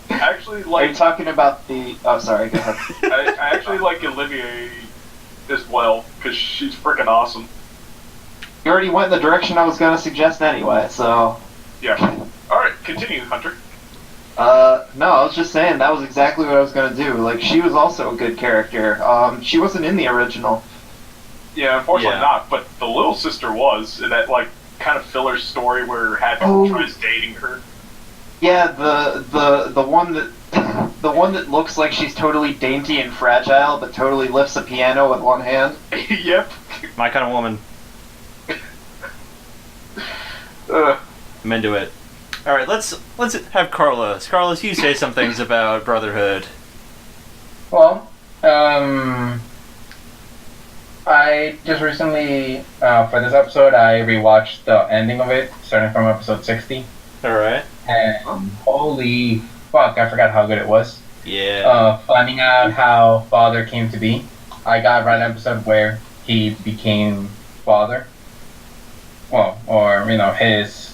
Actually, Are you like... talking about the... Oh, sorry, go ahead. I actually like Olivier as well, because she's freaking awesome. You already went in the direction I was going to suggest anyway, so... Yeah. Alright, continue, Hunter. No, I was just saying that was exactly what I was going to do. Like, she was also a good character. She wasn't in the original. Yeah, unfortunately Yeah. not, but the little sister was, in that, kind of filler story where Hadfield tries dating her. Yeah, the one that... The one that looks like she's totally dainty and fragile, but totally lifts a piano with one hand. Yep. My kind of woman. I'm into it. Alright, let's have Carlos. Carlos, you say some things about Brotherhood. Well, I just recently, for this episode, I rewatched the ending of it, starting from episode 60. Alright. And holy fuck, I forgot how good it was. Yeah. Finding out how Father came to be. I got right episode where he became father. Well, or his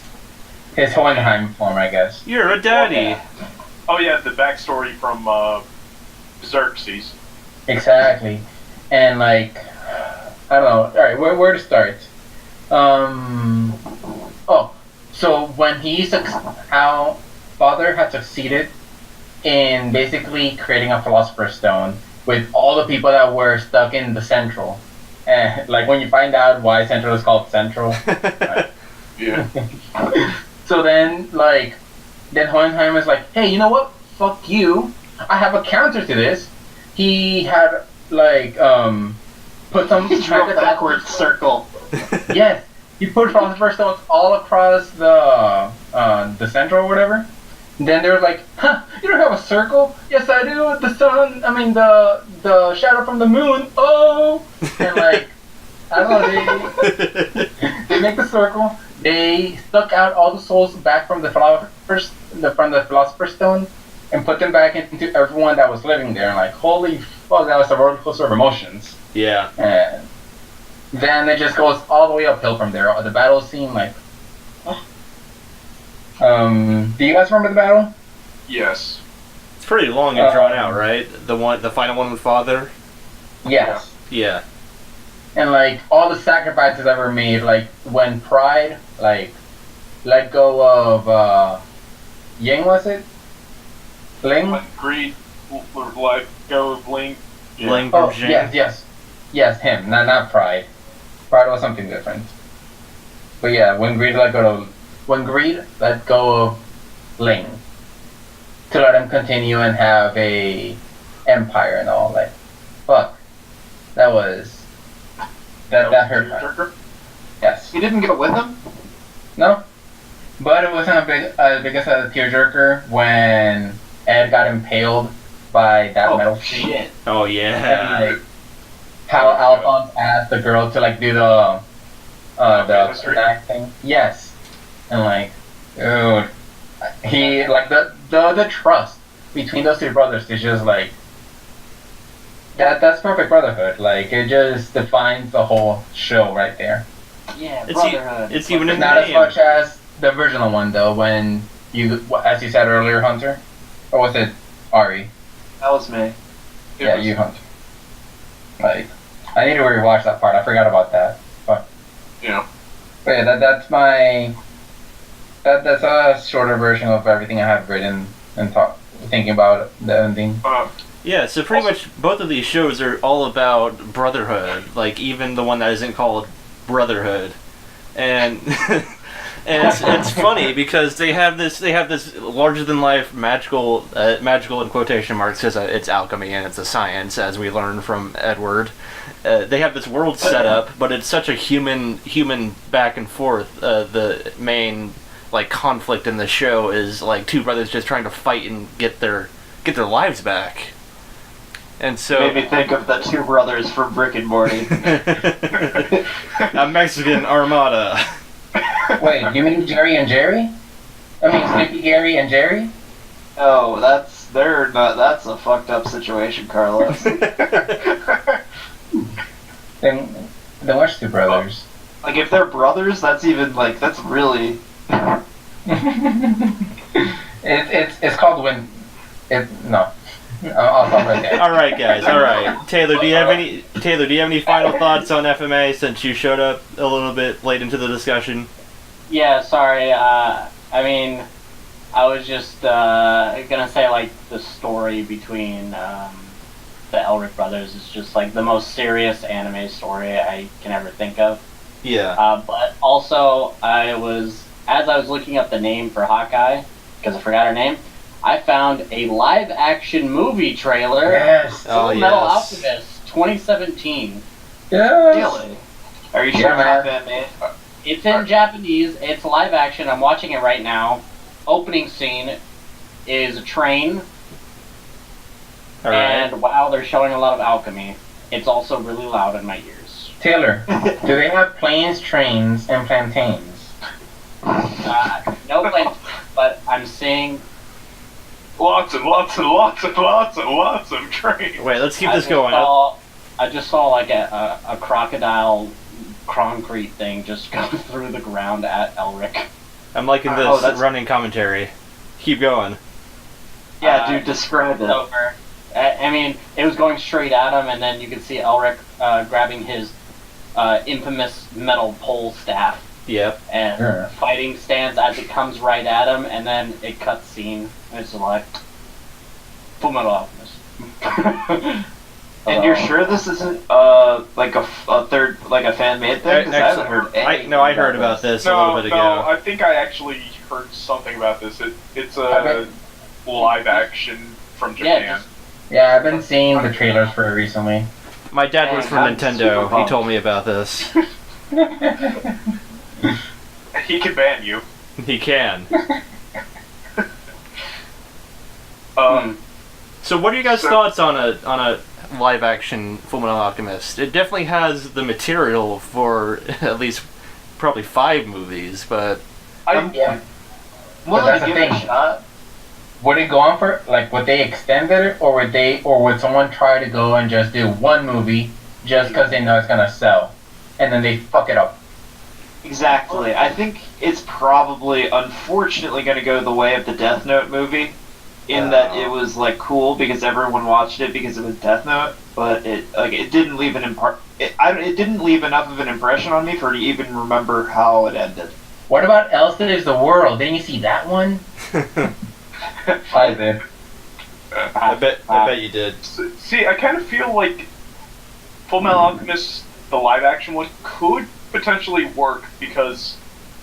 Hohenheim form, I guess. You're a daddy. Oh yeah, the backstory from Xerxes. Exactly, and like I don't know. All right, where to start? Oh, so when how father had succeeded in basically creating a philosopher's stone with all the people that were stuck in the central. And like when you find out why Central is called Central. Yeah. So then Hohenheim is like, hey, you know what? Fuck you. I have a counter to this. He had put some He drew a backward circle. Yes. He put philosopher's stones all across the central or whatever. And then they were like, huh, you don't have a circle? Yes, I do. The sun, the shadow from the moon. Oh! And I don't know, they make the circle. They stuck out all the souls back from the philosopher's stone and put them back into everyone that was living there. And holy fuck, that was a roller coaster of emotions. Yeah. And then it just goes all the way uphill from there. The battle scene, do you guys remember the battle? Yes. It's pretty long and drawn out, right? The final one with Father? Yes. Yeah. And all the sacrifices that were made, when Pride let go of Ying, was it? Ling? When Greed let go of Ling. Yeah. Ling Oh, from Jing. yes, him. Not Pride. Pride was something different. But yeah, when Greed let go of Ling to let him continue and have a empire and all, fuck, that hurt. Tearjerker? Yes. He didn't go with him? No, but it wasn't as big as a tearjerker when Ed got impaled by that metal sheet. Shit. Oh, yeah. And, how Alphonse asked the girl to do the knack thing. Yes, and dude, he the trust between those two brothers is just that's perfect brotherhood. It just defines the whole show right there. Yeah, It's Brotherhood. it's even in the Not as name. much as the original one though. When as you said earlier, Hunter, or was it Ari? That was me. Yeah, you Hunter. I need to rewatch that part. I forgot about that. But Yeah. yeah, that's a shorter version of everything I have written and thinking about the ending. Yeah, so pretty much both of these shows are all about brotherhood. Even the one that isn't called Brotherhood. And and it's funny because they have this larger than life magical in quotation marks because it's alchemy and it's a science, as we learned from Edward. They have this world set up, but it's such a human back and forth. The main conflict in the show is two brothers just trying to fight and get their lives back. And so Made me think of the two brothers from Rick and Morty. a Mexican armada. Wait, you mean Jerry and Jerry? I mean Snippy, Gary, and Jerry? Oh, that's a fucked up situation, Carlos. Then what's two brothers? If they're brothers, that's even that's really. It's called when. No. I'll stop right there. All right, guys. All right, Taylor. Do you have any final thoughts on FMA since you showed up a little bit late into the discussion? Yeah, sorry. I was just gonna say the story between the Elric brothers is just the most serious anime story I can ever think of. Yeah. But also, as I was looking up the name for Hawkeye, because I forgot her name, I found a live-action movie trailer. Yes. Oh, Full Metal yes. Alchemist, 2017. Yes. Really? Are you sure Yeah, about man. that, man? It's in Japanese. It's live action. I'm watching it right now. Opening scene is a train, All right. and wow, they're showing a lot of alchemy. It's also really loud in my ears. Taylor, do they have planes, trains, and plantains? No plans, but I'm seeing. Lots and lots and lots and lots and lots of trains. Wait, let's keep I this just going. saw I just saw like a crocodile concrete thing just go through the ground at Elric. I'm liking this running commentary. Keep going. Yeah, dude, describe it. Over. I mean, it was going straight at him, and then you could see Elric grabbing his infamous metal pole staff. Yep. And fighting stance as it comes right at him, and then it cuts scene, and it's like Full Metal Alchemist. And you're sure this isn't like a third, like a fan made thing? 'Cause I haven't heard anything. I heard about this a little bit ago. No, I think I actually heard something about this. It's a live action from Japan. Yeah, I've been seeing the trailers for it recently. My dad was from Nintendo. He told me about this. He can ban you. He can. So what are you guys' thoughts on a live action Fullmetal Alchemist? It definitely has the material for at least probably 5 movies, but Yeah. Well, that's the give it a thing. shot. Would it go on for would they extend it, or would someone try to go and just do one movie just because they know it's gonna sell, and then they fuck it up? Exactly. I think it's probably, unfortunately, going to go the way of the Death Note movie, in that it was like cool because everyone watched it because it was Death Note, but it didn't leave it didn't leave enough of an impression on me for to even remember how it ended. What about Else Is the World? Didn't you see that one? I did. I bet you did. See, I kind of feel like Fullmetal Alchemist, the live action one, could potentially work because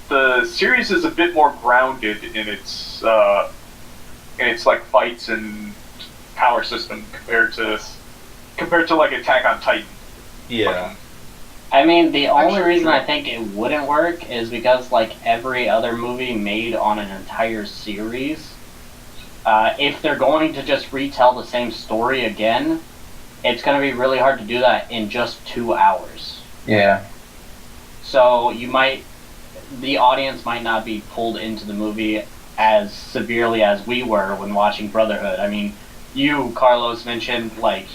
the series is a bit more grounded in its like fights and power system compared to like Attack on Titan. Yeah. I mean, the only reason I think it wouldn't work is because, like every other movie made on an entire series, if they're going to just retell the same story again, it's going to be really hard to do that in just 2 hours. Yeah. So the audience might not be pulled into the movie as severely as we were when watching Brotherhood. I mean, you, Carlos, mentioned, like,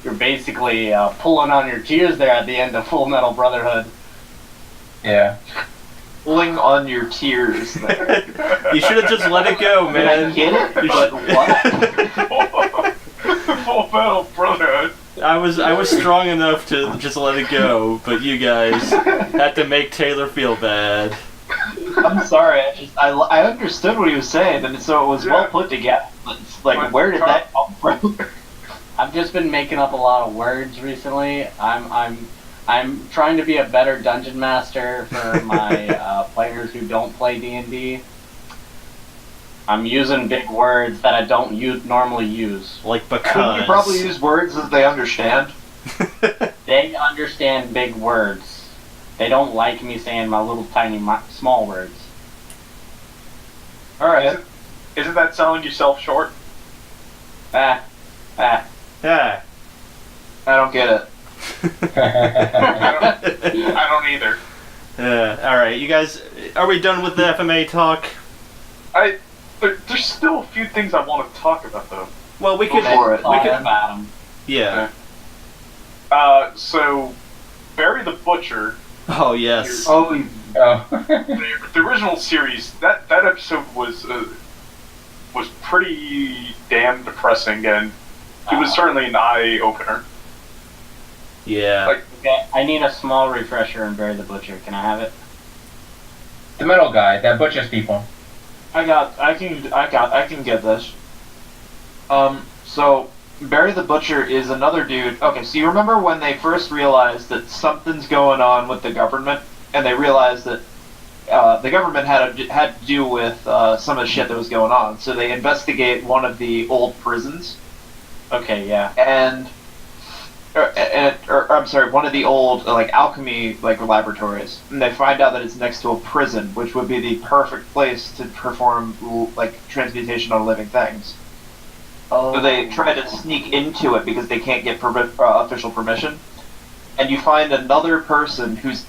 you're basically pulling on your tears there at the end of Full Metal Brotherhood. Yeah. Pulling on your tears there. You should have just let it go, man. I get it, but what? Full Metal Brotherhood. I was strong enough to just let it go, but you guys had to make Taylor feel bad. I'm sorry. I understood what he was saying, and so it was well put together. It's like, where did that come from? I've just been making up a lot of words recently. I'm trying to be a better dungeon master for my players who don't play D&D. I'm using big words that I don't normally use. Like because. Couldn't you probably use words that they understand? They understand big words. They don't like me saying my little tiny small words. Alright. Isn't that selling yourself short? Yeah. I don't get it. I don't either. Alright, you guys, are we done with the FMA talk? There's still a few things I want to talk about, though. Well, we could. About them. Yeah. So, Barry the Butcher. Oh yes. Oh. The original series. That episode was pretty damn depressing, and it was certainly an eye opener. Yeah. Like, Okay, I need a small refresher in Barry the Butcher. Can I have it? The metal guy that butchers people. I can get this. So Barry the Butcher is another dude. Okay, so you remember when they first realized that something's going on with the government, and they realized that the government had to do with some of the shit that was going on. So they investigate one of the old prisons. Okay, yeah. I'm sorry, one of the old alchemy laboratories, and they find out that it's next to a prison, which would be the perfect place to perform transmutation on living things. Oh. So they try to sneak into it because they can't get official permission. And you find another person who's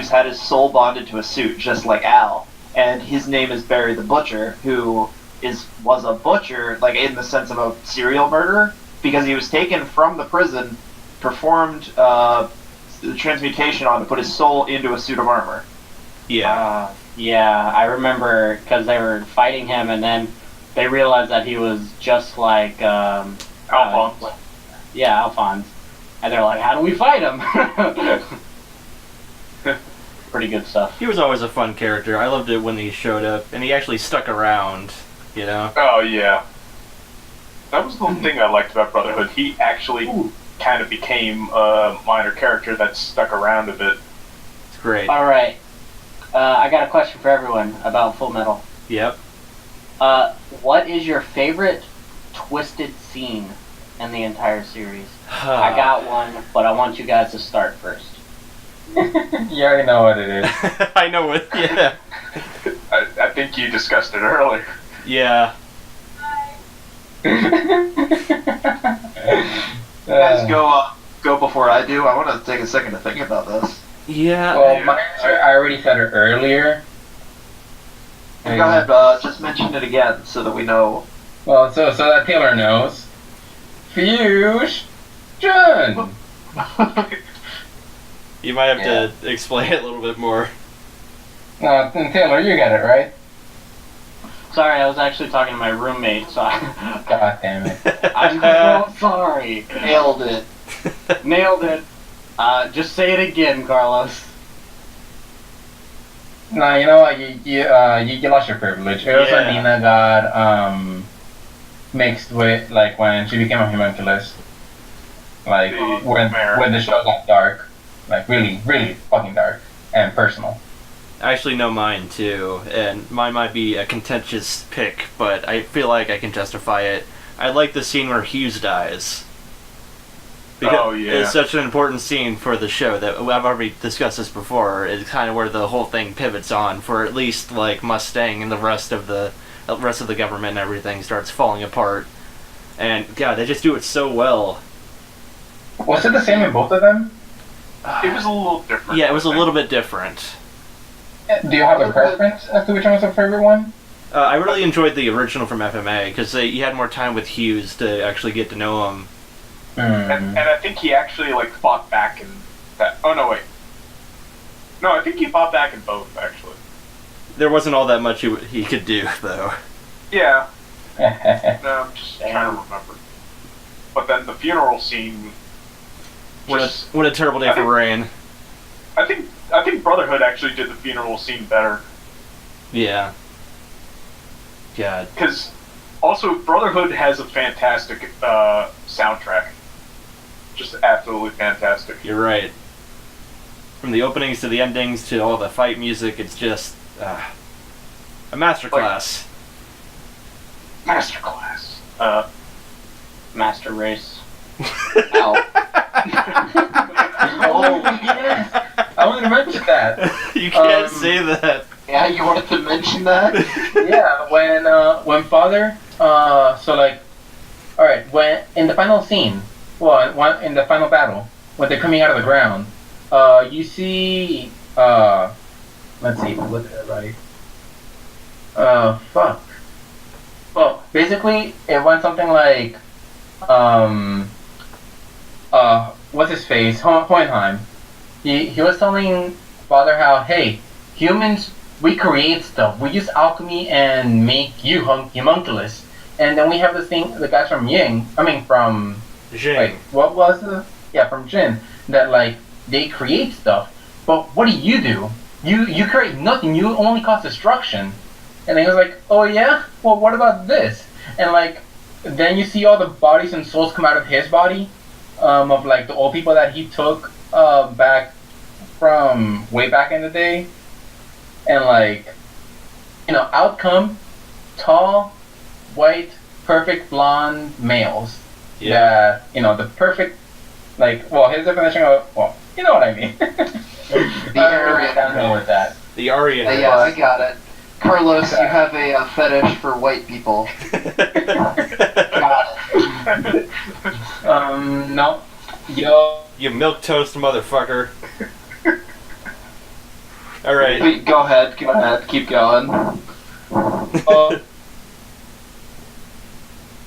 had his soul bonded to a suit, just like Al, and his name is Barry the Butcher, who was a butcher, in the sense of a serial murderer, because he was taken from the prison performed the transmutation on to put his soul into a suit of armor. Yeah. Yeah, I remember because they were fighting him, and then they realized that he was just like Alphonse. Yeah, Alphonse, and they're like, "How do we fight him?" Pretty good stuff. He was always a fun character. I loved it when he showed up, and he actually stuck around, you know? Oh, yeah. That was the one thing I liked about Brotherhood. He actually kind of became a minor character that stuck around a bit. It's great. All right, I got a question for everyone about Full Metal. Yep. What is your favorite twisted scene in the entire series? I got one, but I want you guys to start first. You already know what it is. I know it, yeah. I think you discussed it earlier. Yeah. Guys, go before I do. I want to take a second to think about this. Yeah. Well, I already said it earlier. Go ahead, just mention it again so that we know. Well, so that Taylor knows. Fusion! You might have to explain it a little bit more. No, Taylor, you got it, right? Sorry, I was actually talking to my roommate, so God damn it. I'm so sorry. Nailed it. Nailed it. Just say it again, Carlos. No, you know what? You lost your privilege. It was when Yeah. Nina got mixed with, like, when she became a homunculus. Like, when the show got dark. Like, really, really fucking dark and personal. I actually know mine too, and mine might be a contentious pick, but I feel like I can justify it. I like the scene where Hughes dies. Oh, yeah. It's such an important scene for the show that I've already discussed this before. It's kind of where the whole thing pivots on for at least like Mustang and the rest of the government and everything starts falling apart. And God, they just do it so well. Was it the same in both of them? It was a little different. Yeah, it was a I think. little bit different. Do you have a preference as to which one was your favorite one? I really enjoyed the original from FMA because you had more time with Hughes to actually get to know him. And I think he actually like fought back in that. Oh no, wait. No, I think he fought back in both actually. There wasn't all that much he could do though. Yeah. No, I'm just trying to remember. But then the funeral scene. What a terrible day for Rain. I think Brotherhood actually did the funeral scene better. Yeah. God. Because also Brotherhood has a fantastic soundtrack. Just absolutely fantastic. You're right. From the openings to the endings to all the fight music, it's just a masterclass. Masterclass. Master Race. Ow. Oh, yes! I wanted to mention that. You can't say that. Yeah, you wanted to mention that? Yeah, when Father, when in the final scene, in the final battle, when they're coming out of the ground, you see, let's see, look at it right. Fuck. Well, basically, it went something like, what's his face? Hohenheim. He was telling Father how, hey, humans, we create stuff. We use alchemy and make you homunculus. And then we have this thing, the guys from from Jing. like, what was the? Yeah, from Jin. That like they create stuff, but what do? You create nothing. You only cause destruction. And he was like, oh yeah. Well, what about this? And like, then you see all the bodies and souls come out of his body, of like the old people that he took back from way back in the day, and like, out come tall, white, perfect blonde males. Yeah. That, the perfect, like, well, his definition of, well, you know what I mean. The I don't know with that. The Aryan. Yeah, I got it. Carlos, you have a fetish for white people. Got it. No. Yo. You milquetoast motherfucker. Alright. Wait, go ahead, keep going.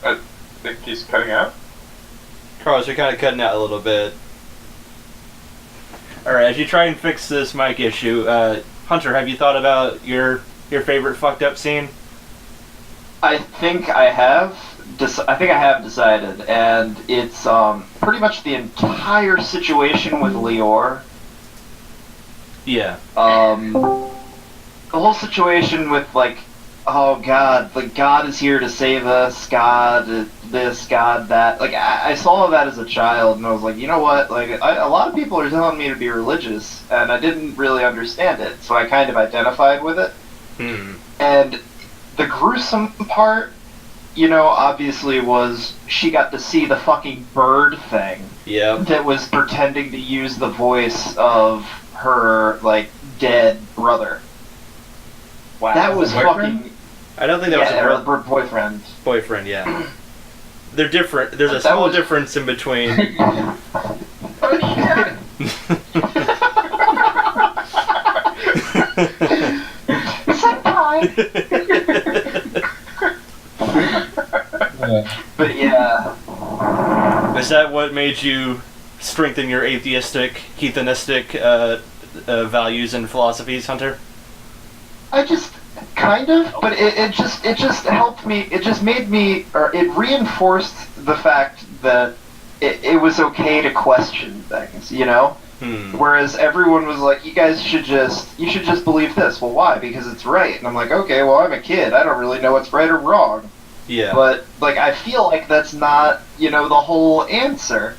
I think he's cutting out. Carlos, you're kind of cutting out a little bit. Alright, as you try and fix this mic issue, Hunter, have you thought about your favorite fucked up scene? I think I have. I think I have decided, and it's pretty much the entire situation with Lior. Yeah. The whole situation with like, oh God, like God is here to save us. God this, God that. Like I saw that as a child, and I was like, you know what? Like a lot of people are telling me to be religious, and I didn't really understand it, so I kind of identified with it. And the gruesome part, you know, obviously was she got to see the fucking bird thing. Yeah. That was pretending to use the voice of her, like, dead brother. Wow. That was Boyfriend? fucking... I don't think that was her boyfriend. boyfriend, yeah. They're different. There's a That small was- difference in between. But yeah, Is that what made you strengthen your atheistic, heathenistic values and philosophies, Hunter? I just kind of, but it just helped me. It just made me, or it reinforced the fact that it was okay to question things, you know. Whereas everyone was like, you should just believe this. Well, why? Because it's right. And I'm like, okay, well, I'm a kid. I don't really know what's right or wrong. Yeah. But, like, I feel like that's not, you know, the whole answer.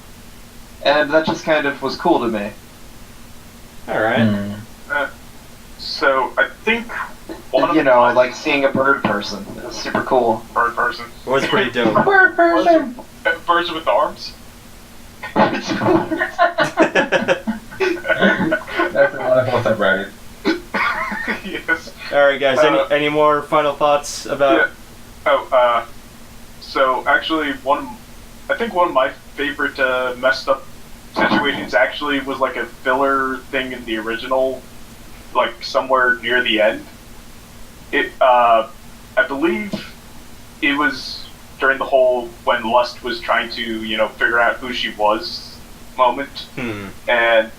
And that just kind of was cool to me. Alright. So I think one of You know, my like seeing a bird person. It was super cool. bird person, It was pretty dope. Bird person. birds with arms. It's cool. That's a wonderful subreddit. Yes. Alright, guys, any more final thoughts about... Yeah. So actually, I think one of my favorite messed up situations actually was like a filler thing in the original, like somewhere near the end. I believe it was during the whole when Lust was trying to, you know, figure out who she was moment, and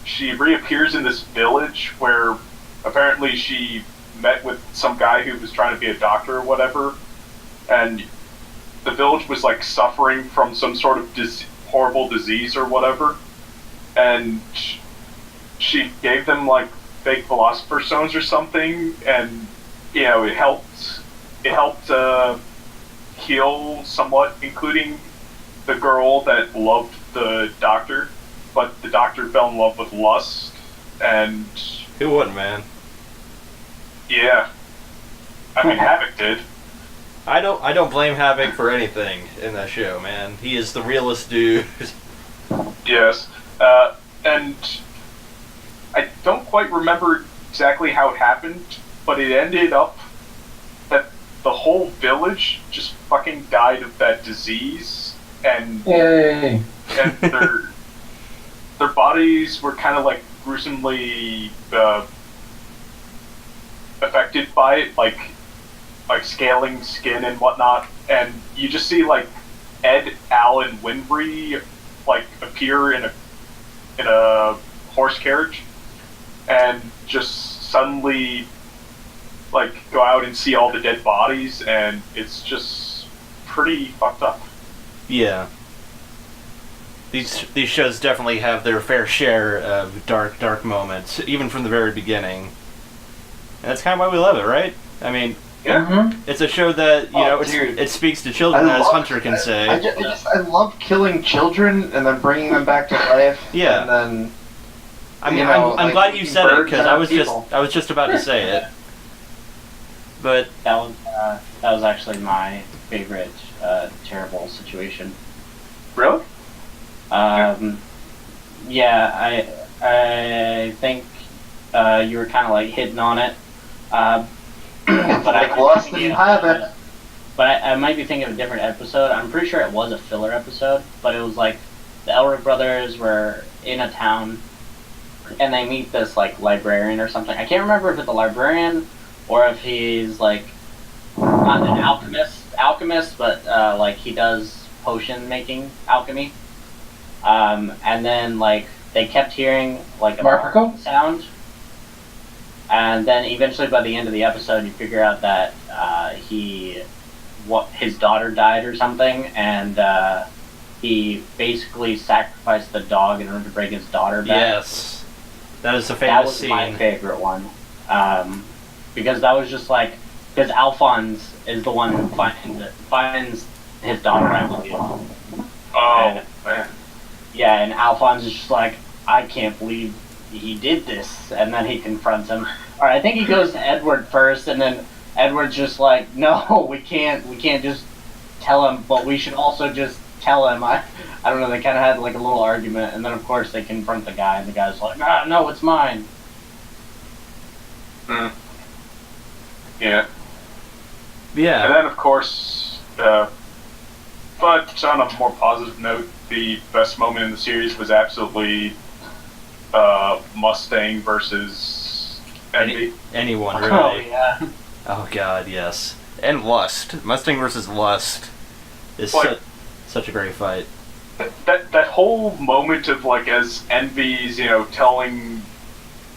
she reappears in this village where apparently she met with some guy who was trying to be a doctor or whatever, and the village was like suffering from some sort of horrible disease or whatever, and she gave them like fake philosopher stones or something, and you know it helped heal somewhat, including the girl that loved the doctor, but the doctor fell in love with Lust, and Who wouldn't, man? yeah, I mean Havoc did. I don't blame Havoc for anything in that show, man. He is the realest dude. Yes, and I don't quite remember exactly how it happened, but it ended up that the whole village just fucking died of that disease, and Yay. and their bodies were kind of like gruesomely affected by it, like scaling skin and whatnot, and you just see like Ed, Al, and Winry like appear in a horse carriage, and just suddenly like go out and see all the dead bodies, and it's just pretty fucked up. Yeah. These shows definitely have their fair share of dark moments, even from the very beginning. And that's kind of why we love it, right? I mean, Yeah. it's a show that, you know, dude. it speaks to children, as Hunter can say. I love killing children and then bringing them back to life. Yeah. And then, I mean, you know, I'm like glad you making said it, birds because out I of was people. just about to say it. But That was actually my favorite terrible situation. Really? Yeah, I think you were kind of like hitting on it. It's But like I Lust and Havoc. But I might be thinking of a different episode. I'm pretty sure it was a filler episode, but it was like the Elric brothers were in a town, and they meet this like librarian or something. I can't remember if it's a librarian or if he's like not an alchemist, but like he does potion making alchemy. And then like they kept hearing like a Marco? sound, and then eventually by the end of the episode, you figure out that his daughter died or something, and he basically sacrificed the dog in order to bring his daughter back. Yes, that is a That famous was scene. my favorite one, because that was just like, because Alphonse is the one who finds his daughter, I believe. Oh, man. Yeah, and Alphonse is just like, I can't believe he did this, and then he confronts him. Or I think he goes to Edward first, and then Edward's just like, no, we can't just tell him, but we should also just tell him. I don't know, they kind of had like a little argument, and then of course they confront the guy, and the guy's like, no, it's mine. Mm. Yeah. Yeah. And then, of course, but on a more positive note, the best moment in the series was absolutely Mustang versus Envy. Anyone, really. Oh, yeah. Oh god, yes. And Lust. Mustang versus Lust is Like- such a great fight. That whole moment of, like, as Envy's, telling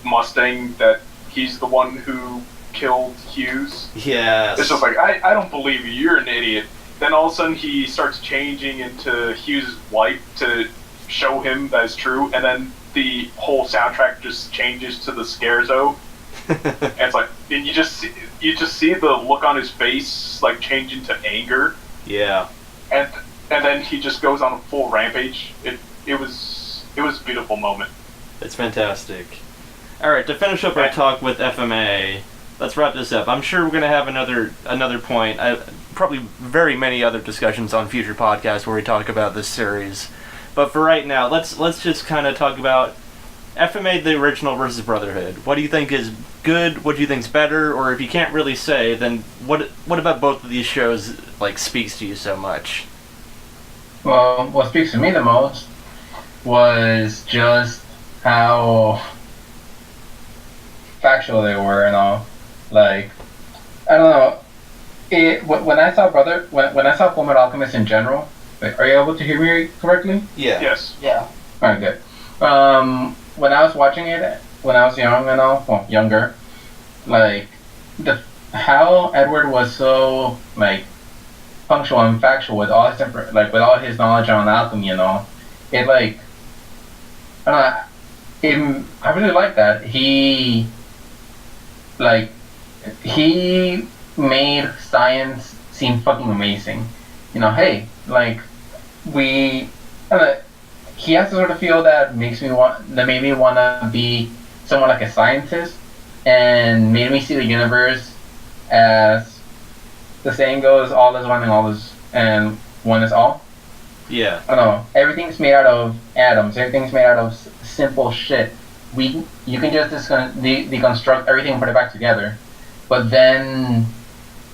Mustang that he's the one who killed Hughes. Yes. It's just like, I don't believe you, you're an idiot. Then all of a sudden he starts changing into Hughes' wife to show him that is true, and then the whole soundtrack just changes to the Scherzo. And it's like, and you just see the look on his face like change into anger, Yeah. and then he just goes on a full rampage. It was a beautiful moment. It's fantastic. Alright, to finish up our talk with FMA, let's wrap this up. I'm sure we're going to have another point, probably very many other discussions on future podcasts where we talk about this series. But for right now, let's just kind of talk about FMA, the original, versus Brotherhood. What do you think is good? What do you think's better? Or if you can't really say, then what about both of these shows like speaks to you so much? Well, what speaks to me the most was just how factual they were and all. Like, I don't know. When I saw when I saw Fullmetal Alchemist in general, wait, are you able to hear me correctly? Yeah. Yes. Yeah. Alright, good. When I was watching it, when I was young and all, well, younger, like, how Edward was so, like, punctual and factual with all his different, like, with all his knowledge on alchemy and all, it, like, I really like that. He made science seem fucking amazing. Hey, like, he has the sort of feel that made me want to be someone like a scientist, and made me see the universe as the saying goes, all is one and one is all. Yeah. I don't know. Everything's made out of atoms. Everything's made out of simple shit. You can just deconstruct everything and put it back together. But then,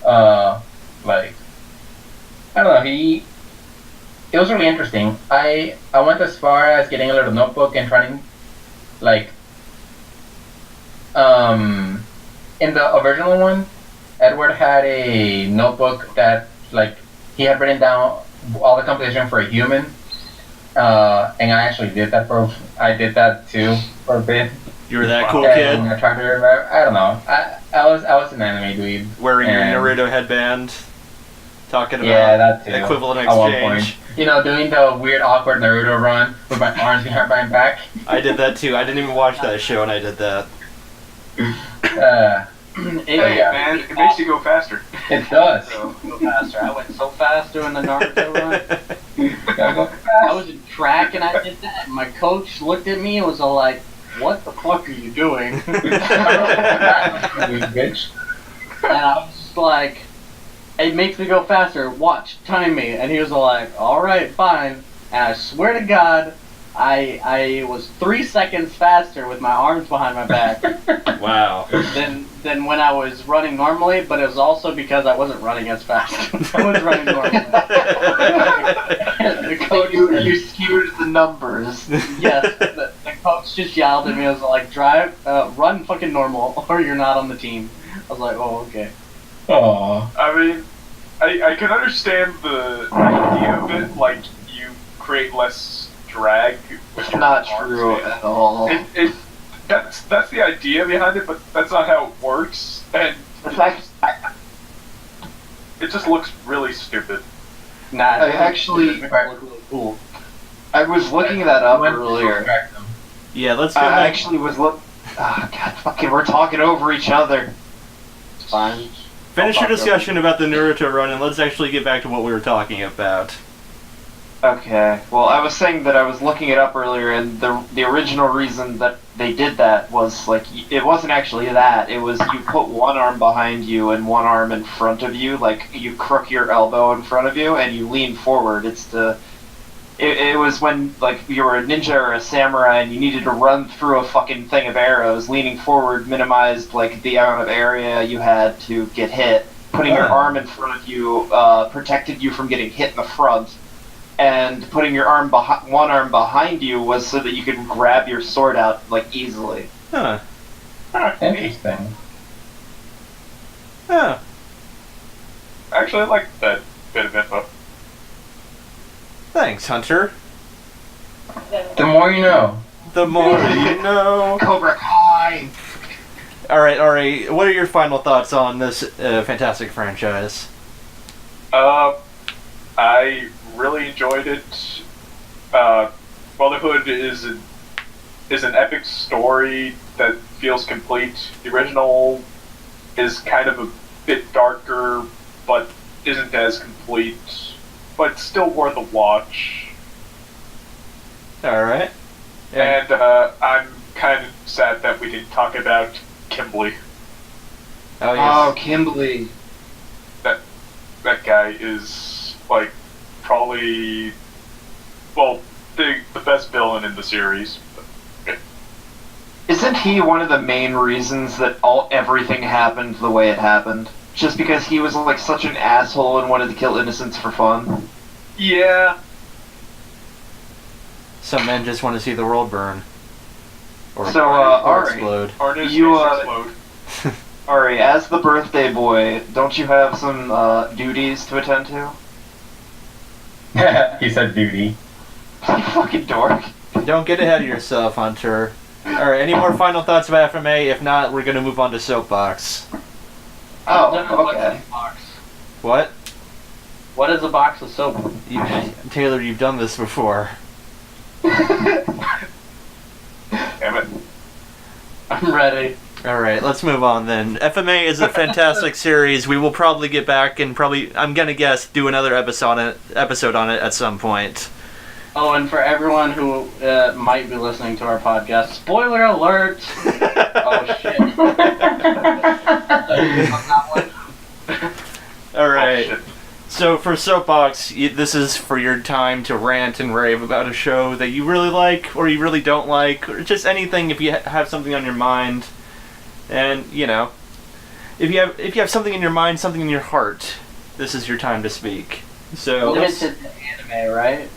like, I don't know. It was really interesting. I went as far as getting a little notebook and trying, like, in the original one, Edward had a notebook that, like, he had written down all the composition for a human, and I actually did that too for a bit. You were that cool And kid? I tried to remember. I don't know. I was an anime dude. Wearing your and- Naruto headband? Talking about that too. equivalent At one point, exchange. doing the weird, awkward Naruto run with my arms behind my back. I did that too. I didn't even watch that show and I did that. Hey, yeah. man, it makes you go faster. It does. Go faster. I went so fast doing the Naruto run. Gotta go I was in track and I did that. And my coach looked at me and was all like, "What the fuck are you doing?" fast. You bitch. And I was just like, "It makes me go faster. Watch, time me." And he was all like, "All right, fine." And I swear to God, I was 3 seconds faster with my arms behind my back Wow. than when I was running normally. But it was also because I wasn't running as fast. I was running normally. The coach, You skewed the numbers. yes, the coach just yelled at me. I was like, run fucking normal, or you're not on the team. I was like, oh, okay. Aww. I mean, I can understand the idea of it, like, you create less drag. With your Not arms, true man. at all. That's the idea behind it, but that's not how it works, and In fact, it just looks really stupid. Nah, I actually- it look really cool. I was looking that up earlier. Yeah, let's go I back. actually was God, fucking, we're talking over each other. It's fine. Finish your discussion about the Naruto run, and let's actually get back to what we were talking about. Okay, well, I was saying that I was looking it up earlier, and the original reason that they did that was, like, it wasn't actually that. It was you put one arm behind you and one arm in front of you, like, you crook your elbow in front of you, and you lean forward. It was when, like, you were a ninja or a samurai and you needed to run through a fucking thing of arrows. Leaning forward minimized, like, the amount of area you had to get hit. Putting your arm in front of you protected you from getting hit in the front. And putting your one arm behind you was so that you could grab your sword out, like, easily. Huh. Interesting. Huh. Actually, I like that bit of info. Thanks, Hunter. The more you know. The more you know. Cobra Kai! Alright, Ari, what are your final thoughts on this fantastic franchise? I really enjoyed it. Brotherhood is an epic story that feels complete. The original is kind of a bit darker, but isn't as complete. But it's still worth a watch. Alright. And I'm kind of sad that we didn't talk about Kimberly. Oh, Oh, yes. Kimberly. That guy is, like, probably, well, the best villain in the series. Isn't he one of the main reasons that everything happened the way it happened? Just because he was, like, such an asshole and wanted to kill innocents for fun? Yeah. Some men just want to see the world burn. Or, So, or Ari, explode. Or his You, face explode. Ari, as the birthday boy, don't you have some duties to attend to? He said duty. You fucking dork. Don't get ahead of yourself, Hunter. Alright, any more final thoughts about FMA? If not, we're gonna move on to Soapbox. Oh, okay. What? What is a box of soap? Taylor, you've done this before. Damn it. I'm ready. Alright, let's move on then. FMA is a fantastic series. We will probably get back and I'm gonna guess, do another episode on it at some point. Oh, and for everyone who might be listening to our podcast, spoiler alert! Oh, shit. Alright. Oh, shit. So for Soapbox, this is for your time to rant and rave about a show that you really like, or you really don't like, or just anything if you have something on your mind. And, you know, if you have something in your mind, something in your heart, this is your time to speak. So Limited to anime, right?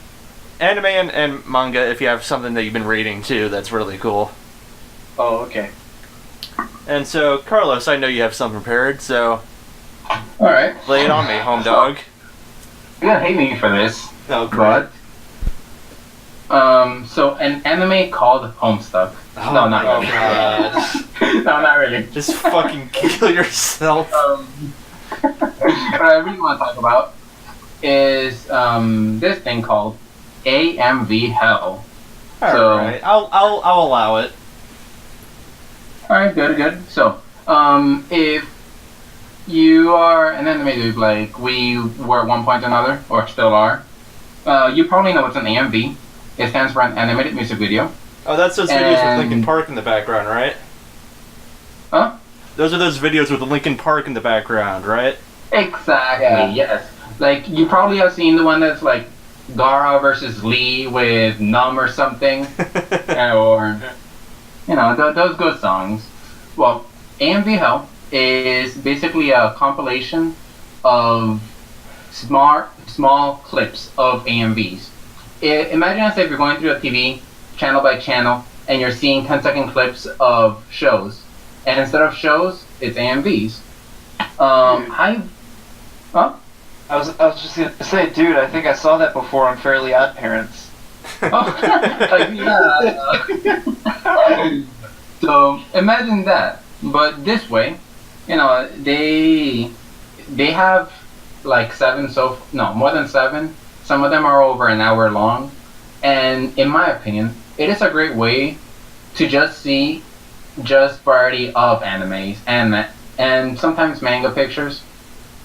anime and manga if you have something that you've been reading too, that's really cool. Oh, okay. And so, Carlos, I know you have something prepared, so Alright. lay it on me, home dog. You're gonna hate me for this. Oh, great. But, so an anime called Homestuck. Oh, No, not really. God. No, not really. Just fucking kill yourself. What I really want to talk about is this thing called AMV Hell. Alright, I'll allow it. Alright, good. So, if you are an anime dude like we were at one point or another, or still are, you probably know what's an AMV. It stands for an animated music video. Oh, that's those videos with And- Linkin Park in the background, right? Huh? Those are those videos with Linkin Park in the background, right? Exactly, Yeah. yes. Like, you probably have seen the one that's like Gara versus Lee with Numb or something. Or, you know, those good songs. Well, AMV Hell is basically a compilation of small clips of AMVs. Imagine as if you're going through a TV channel by channel and you're seeing 10-second clips of shows. And instead of shows, it's AMVs. I was just gonna say, dude, I think I saw that before on Fairly Odd Parents. Like, yeah. So imagine that, but this way, they have like more than 7. Some of them are over an hour long, and in my opinion, it is a great way to just see variety of animes and sometimes manga pictures.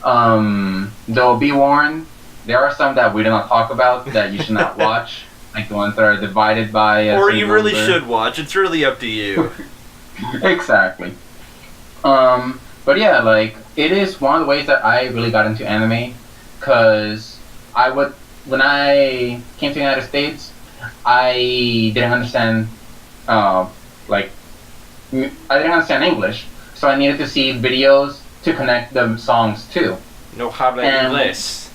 Though be warned, there are some that we do not talk about that you should not watch, like the ones that are divided by. Or you really should watch. It's really up to you. Exactly. But yeah, like it is one of the ways that I really got into anime, because when I came to the United States, I didn't understand English, so I needed to see videos to connect the songs to. No habla inglés.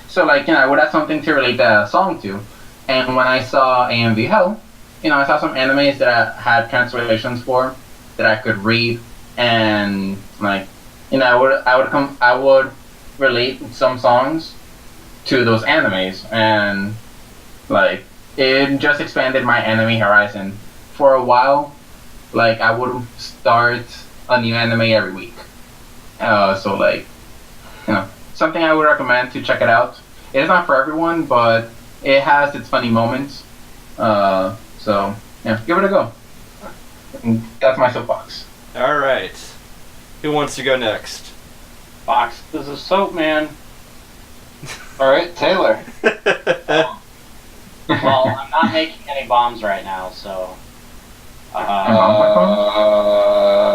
So I would have something to relate the song to, and when I saw AMV Hell, I saw some animes that I had translations for that I could read, and I would relate some songs to those animes, and it just expanded my anime horizon. For a while, I would start a new anime every week. Something I would recommend to check it out. It is not for everyone, but it has its funny moments. So yeah, give it a go. And that's my soapbox. All right. Who wants to go next? Fox, this is soap, man. All right, Taylor. Well, I'm not making any bombs right now, so.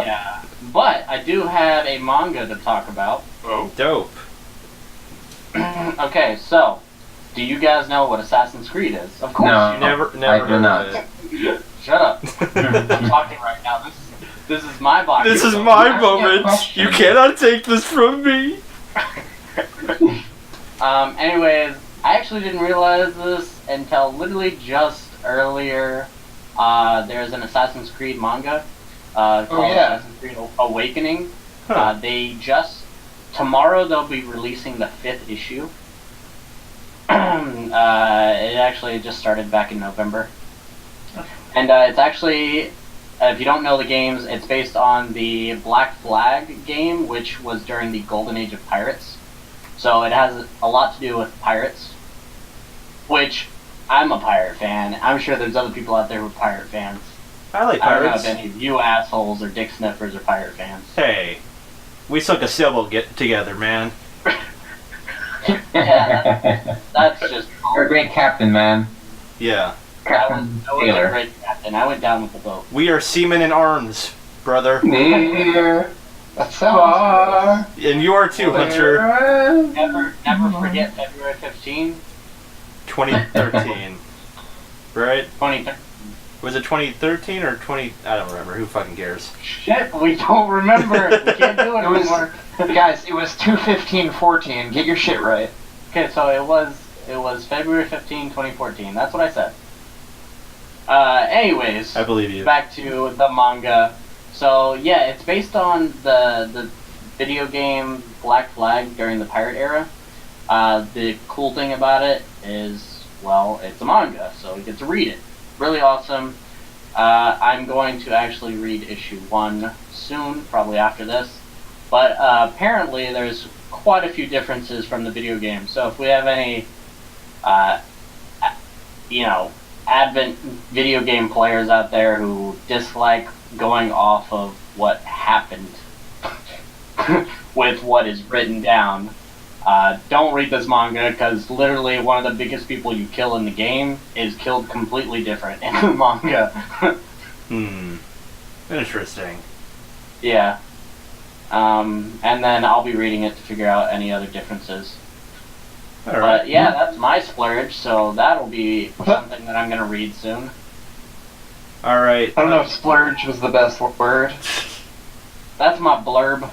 Yeah, but I do have a manga to talk about. Oh, dope. Okay, so do you guys know what Assassin's Creed is? Of course, No, you Never I do heard not. of it. Shut up. I'm talking right now. This is my box. This is my moment. You cannot take this from me. Anyways, I actually didn't realize this until literally just earlier. There's an Assassin's Creed manga called Assassin's Creed Awakening. Huh. Tomorrow they'll be releasing the 5th issue. It actually just started back in November. And it's actually, if you don't know the games, it's based on the Black Flag game, which was during the Golden Age of Pirates. So it has a lot to do with pirates, which I'm a pirate fan. I'm sure there's other people out there who are pirate fans. I like I don't know pirates. if any of you assholes or Dicksniffers are pirate fans. Hey, we sunk a sailboat together, man. Yeah, that's just... You're a great captain, man. Yeah. Captain I was a Taylor. great captain. I went down with the boat. We are seamen in arms, brother. Near, That sounds far, And you are too, Hunter. Never forget February 15, 2013. Right? 2013. Was it 2013 or 20... I don't remember. Who fucking cares? Shit, we don't remember. We can't do it It was- anymore. Guys, it was 2/15/14. Get your shit right. Okay, so it was February 15, 2014. That's what I said. Anyways, I believe you. back to the manga. So yeah, it's based on the video game Black Flag during the pirate era. The cool thing about it is, well, it's a manga, so you get to read it. Really awesome. I'm going to actually read issue 1 soon, probably after this. But apparently there's quite a few differences from the video game. So if we have any, Advent video game players out there who dislike going off of what happened with what is written down, don't read this manga, because literally one of the biggest people you kill in the game is killed completely different in the manga. Interesting. Yeah. And then I'll be reading it to figure out any other differences. Alright. But yeah, that's my splurge, so that'll be something that I'm gonna read soon. Alright. I don't know if splurge was the best word. That's my blurb.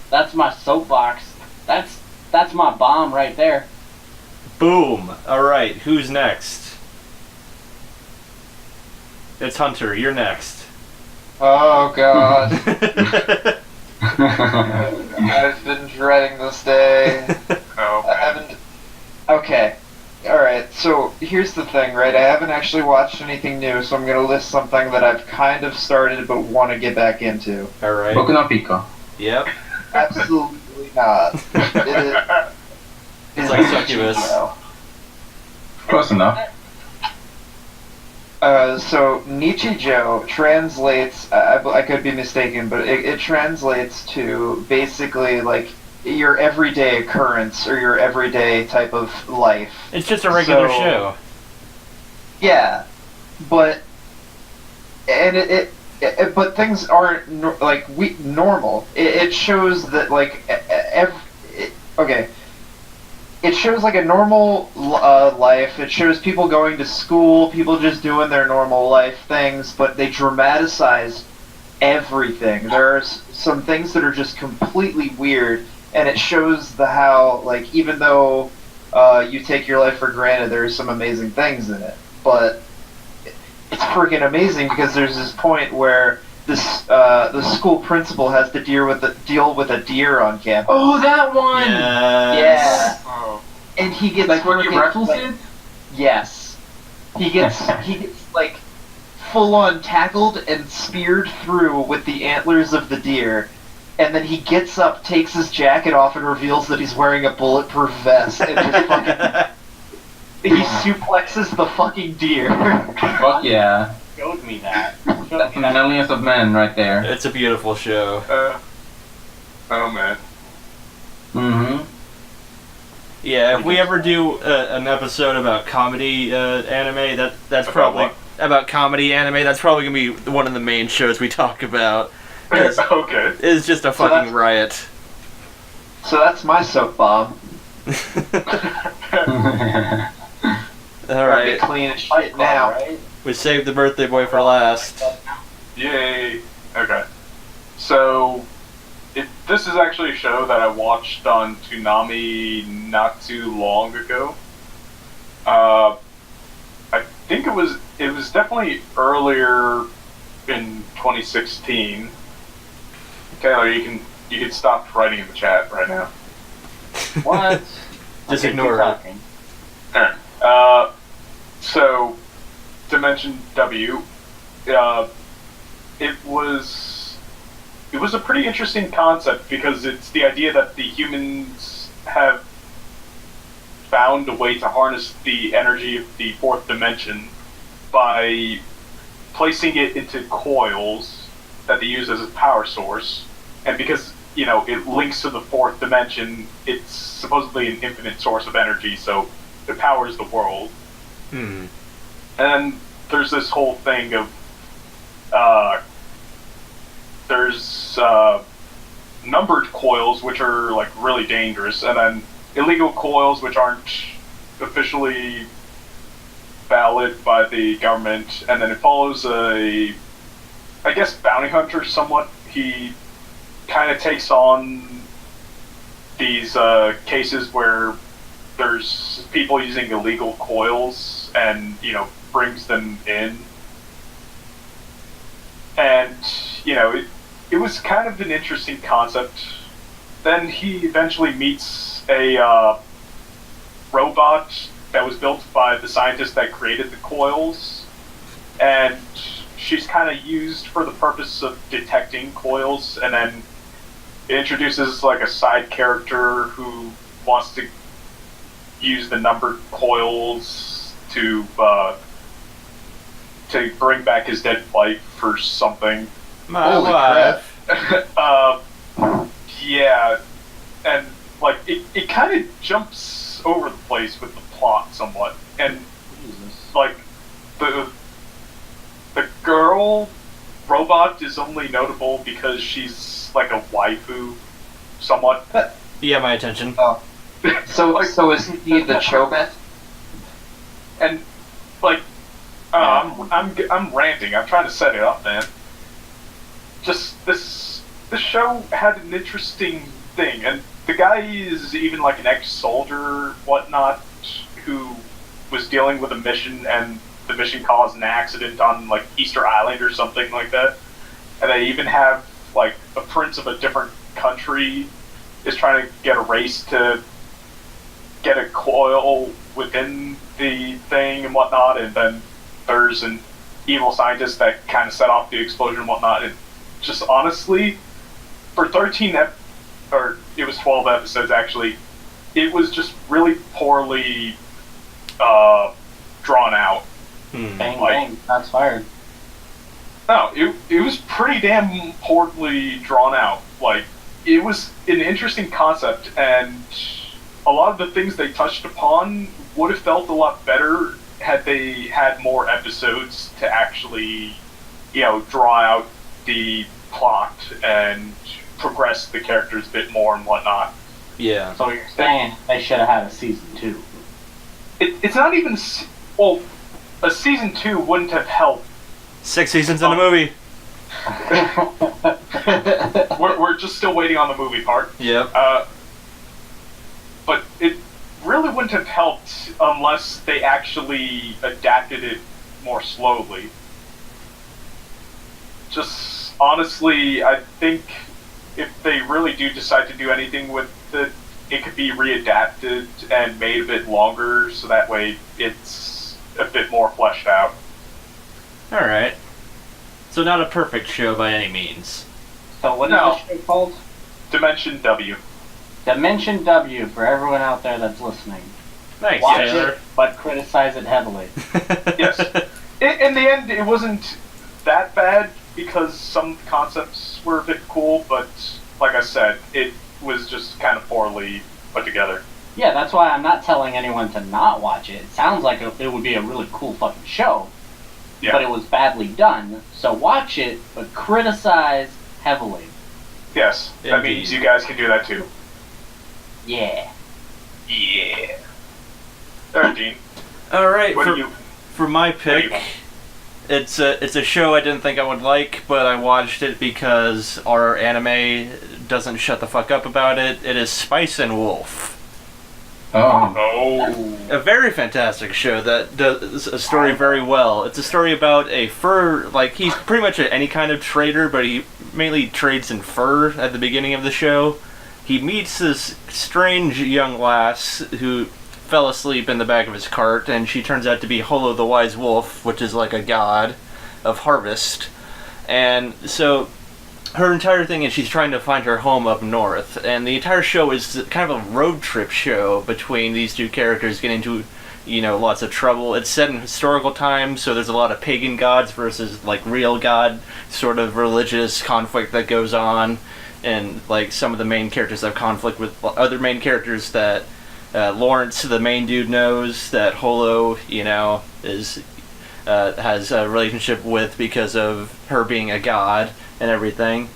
That's my soapbox. That's my bomb right there. Boom. Alright, who's next? It's Hunter, you're next. Oh god. I've been dreading this day. oh, I haven't. Okay. Alright, so here's the thing, right? I haven't actually watched anything new, so I'm gonna list something that I've kind of started but want to get back into. Alright. Boku no Pico. Yep. Absolutely not. It's like Succubus. Close enough. So Nichijou translates, I could be mistaken, but it translates to basically like your everyday occurrence or your everyday type of life. It's just a regular So- show. Yeah, but and but things aren't normal. It shows that like okay. It shows like a normal life. It shows people going to school, people just doing their normal life things, but they dramatize everything. There's some things that are just completely weird, and it shows how like even though you take your life for granted, there's some amazing things in it. But it's freaking amazing because there's this point where the school principal has to deal with a deer on campus. Oh, that one! Yeah. Oh. And he gets Like where he freaking, wrestles like, it? Yes. He gets like full on tackled and speared through with the antlers of the deer. And then he gets up, takes his jacket off, and reveals that he's wearing a bulletproof vest and just fucking he suplexes the fucking deer. Fuck yeah. Showed me that. That's millions of men right there. It's a beautiful show. Oh man. Mm-hmm. Yeah, if we ever do an episode about comedy anime, that's probably what? about comedy anime. That's probably gonna be one of the main shows we talk about. 'Cause Okay. it's just a So fucking that's- riot. So that's my soap bomb. All right, Clean as shit now. Right? we saved the birthday boy for last. Yay. Okay. So, this is actually a show that I watched on Toonami not too long ago. I think it was definitely earlier in 2016. Taylor, you can stop writing in the chat right now. What? Just Okay, ignore keep it. talking. Alright. So, Dimension W, it was a pretty interesting concept because it's the idea that the humans have found a way to harness the energy of the fourth dimension by placing it into coils that they use as a power source. And because, it links to the fourth dimension, it's supposedly an infinite source of energy, so it powers the world. Hmm. And there's this whole thing of there's numbered coils which are like really dangerous, and then illegal coils which aren't officially valid by the government. And then it follows I guess bounty hunter somewhat. He kind of takes on these cases where there's people using illegal coils and brings them in. And it was kind of an interesting concept. Then he eventually meets a robot that was built by the scientist that created the coils, and she's kind of used for the purpose of detecting coils. And then it introduces like a side character who wants to use the numbered coils to bring back his dead wife for something. My Holy wife. Yeah, and like it kind of jumps over the place with the plot somewhat, and Jesus. like the girl robot is only notable because she's like a waifu, somewhat. You got my attention. So is he the Chobet? And like, I'm ranting. I'm trying to set it up, man. Just this show had an interesting thing, and the guy is even like an ex-soldier, whatnot, who was dealing with a mission, and the mission caused an accident on like Easter Island or something like that. And they even have like a prince of a different country is trying to get a race to get a coil within the thing and whatnot, and then there's an evil scientist that kind of set off the explosion and whatnot. And just honestly, for or it was 12 episodes actually, it was just really poorly drawn out. Bang, bang, shots fired. No, it was pretty damn poorly drawn out. Like, it was an interesting concept, and a lot of the things they touched upon would have felt a lot better had they had more episodes to actually, draw out the plot and progress the characters a bit more and whatnot. Yeah. So you're saying they should have had a season 2? It's not even... Well, a season 2 wouldn't have helped. 6 seasons in a movie. We're just still waiting on the movie part. Yep. But it really wouldn't have helped unless they actually adapted it more slowly. Just honestly, I think if they really do decide to do anything with it, it could be readapted and made a bit longer, so that way it's a bit more fleshed out. Alright. So not a perfect show by any means. So what is the show called? Dimension W. Dimension W, for everyone out there that's listening. Thanks, Watch Taylor. it, but criticize it heavily. Yes. In the end, it wasn't that bad because some concepts were a bit cool, but like I said, it was just kind of poorly put together. Yeah, that's why I'm not telling anyone to not watch it. It sounds like it would be a really cool fucking show, but it was badly done. So watch it, but criticize heavily. Yes, that means you guys can do that too. Yeah. Yeah. Alright, Dean. Alright, What do you... for my pick, it's a show I didn't think I would like, but I watched it because our anime doesn't shut the fuck up about it. It is Spice and Wolf. Oh. A very fantastic show that does a story very well. It's a story about a fur, like, he's pretty much any kind of trader, but he mainly trades in fur at the beginning of the show. He meets this strange young lass who fell asleep in the back of his cart, and she turns out to be HAAA the Wise Wolf, which is like a god of harvest. And so her entire thing is she's trying to find her home up north, and the entire show is kind of a road trip show between these two characters getting into, lots of trouble. It's set in historical times, so there's a lot of pagan gods versus, like, real god sort of religious conflict that goes on, and, like, some of the main characters have conflict with other main characters that Lawrence, the main dude, knows that Holo, has a relationship with because of her being a god and everything.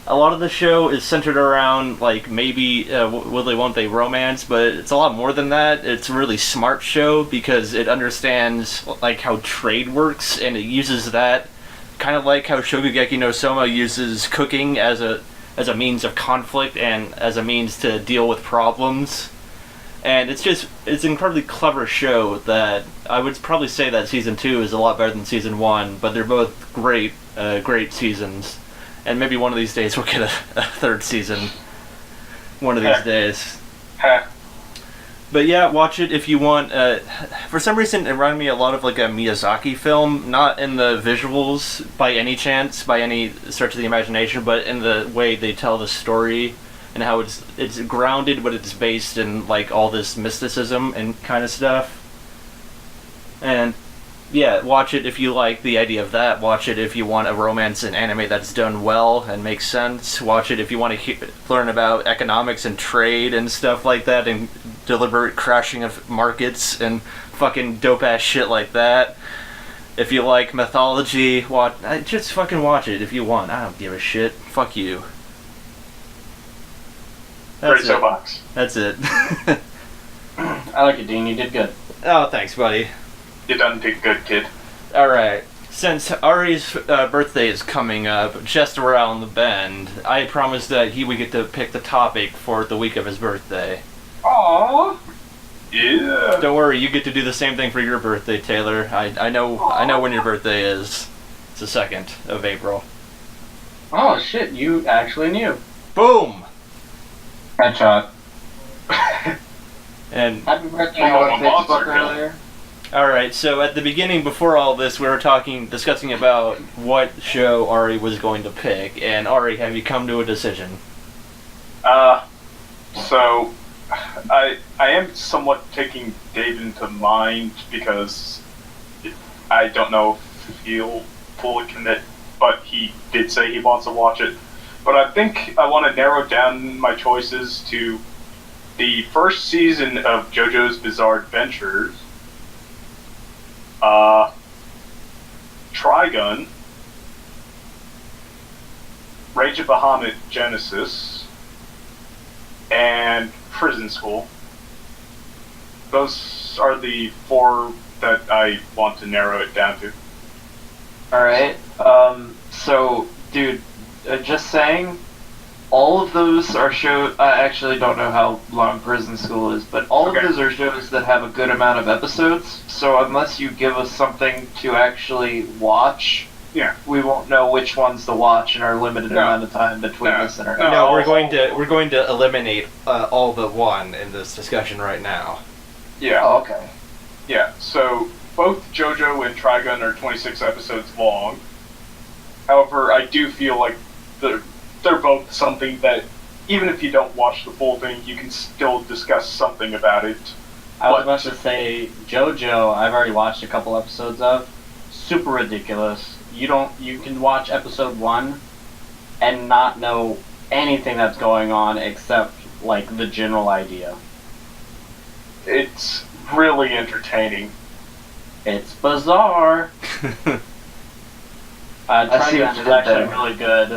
A lot of the show is centered around, like, maybe will they, won't they romance, but it's a lot more than that. It's a really smart show because it understands, like, how trade works, and it uses that kind of like how Shokugeki no Soma uses cooking as a means of conflict and as a means to deal with problems. And it's an incredibly clever show that I would probably say that season 2 is a lot better than season 1, but they're both great seasons. And maybe one of these days we'll get a third season. One of these days. But yeah, watch it if you want. For some reason, it reminded me a lot of like a Miyazaki film, not in the visuals by any chance, by any stretch of the imagination, but in the way they tell the story. And how it's grounded, but it's based in, like, all this mysticism and kind of stuff. And, yeah, watch it if you like the idea of that. Watch it if you want a romance in anime that's done well and makes sense. Watch it if you want to learn about economics and trade and stuff like that, and deliberate crashing of markets and fucking dope-ass shit like that. If you like mythology, just fucking watch it if you want. I don't give a shit. Fuck you. Great soapbox. That's it. I like it, Dean. You did good. Oh, thanks, buddy. You done did good, kid. Alright. Since Ari's birthday is coming up, just around the bend, I promised that he would get to pick the topic for the week of his birthday. Aww. Yeah. Don't worry, you get to do the same thing for your birthday, Taylor. I know when your birthday is. It's the 2nd of April. Oh, shit. You actually knew. Boom! Headshot. And Happy birthday, We Well, on well, Facebook monster kill. earlier. alright, so at the beginning, before all this, we were discussing about what show Ari was going to pick, and Ari, have you come to a decision? So I am somewhat taking Dave into mind because I don't know if he'll fully commit, but he did say he wants to watch it. But I think I want to narrow down my choices to the first season of JoJo's Bizarre Adventures, Trigun, Rage of Bahamut Genesis, and Prison School. Those are the 4 that I want to narrow it down to. Alright, so, dude, just saying, all of those are shows. I actually don't know how long Prison School is, but all Okay. of those are shows that have a good amount of episodes. So unless you give us something to actually watch, Yeah. we won't know which ones to watch in our limited No. amount of time between No. this and our. No. No, we're going to eliminate all but one in this discussion right now. Yeah. Oh, okay. Yeah, so both JoJo and Trigun are 26 episodes long. However, I do feel like they're both something that, even if you don't watch the full thing, you can still discuss something about it. I was What? about to say JoJo. I've already watched a couple episodes of. Super ridiculous. You can watch episode 1 and not know anything that's going on except like the general idea. It's really entertaining. It's bizarre. I see what Trigun you is did actually there. really good.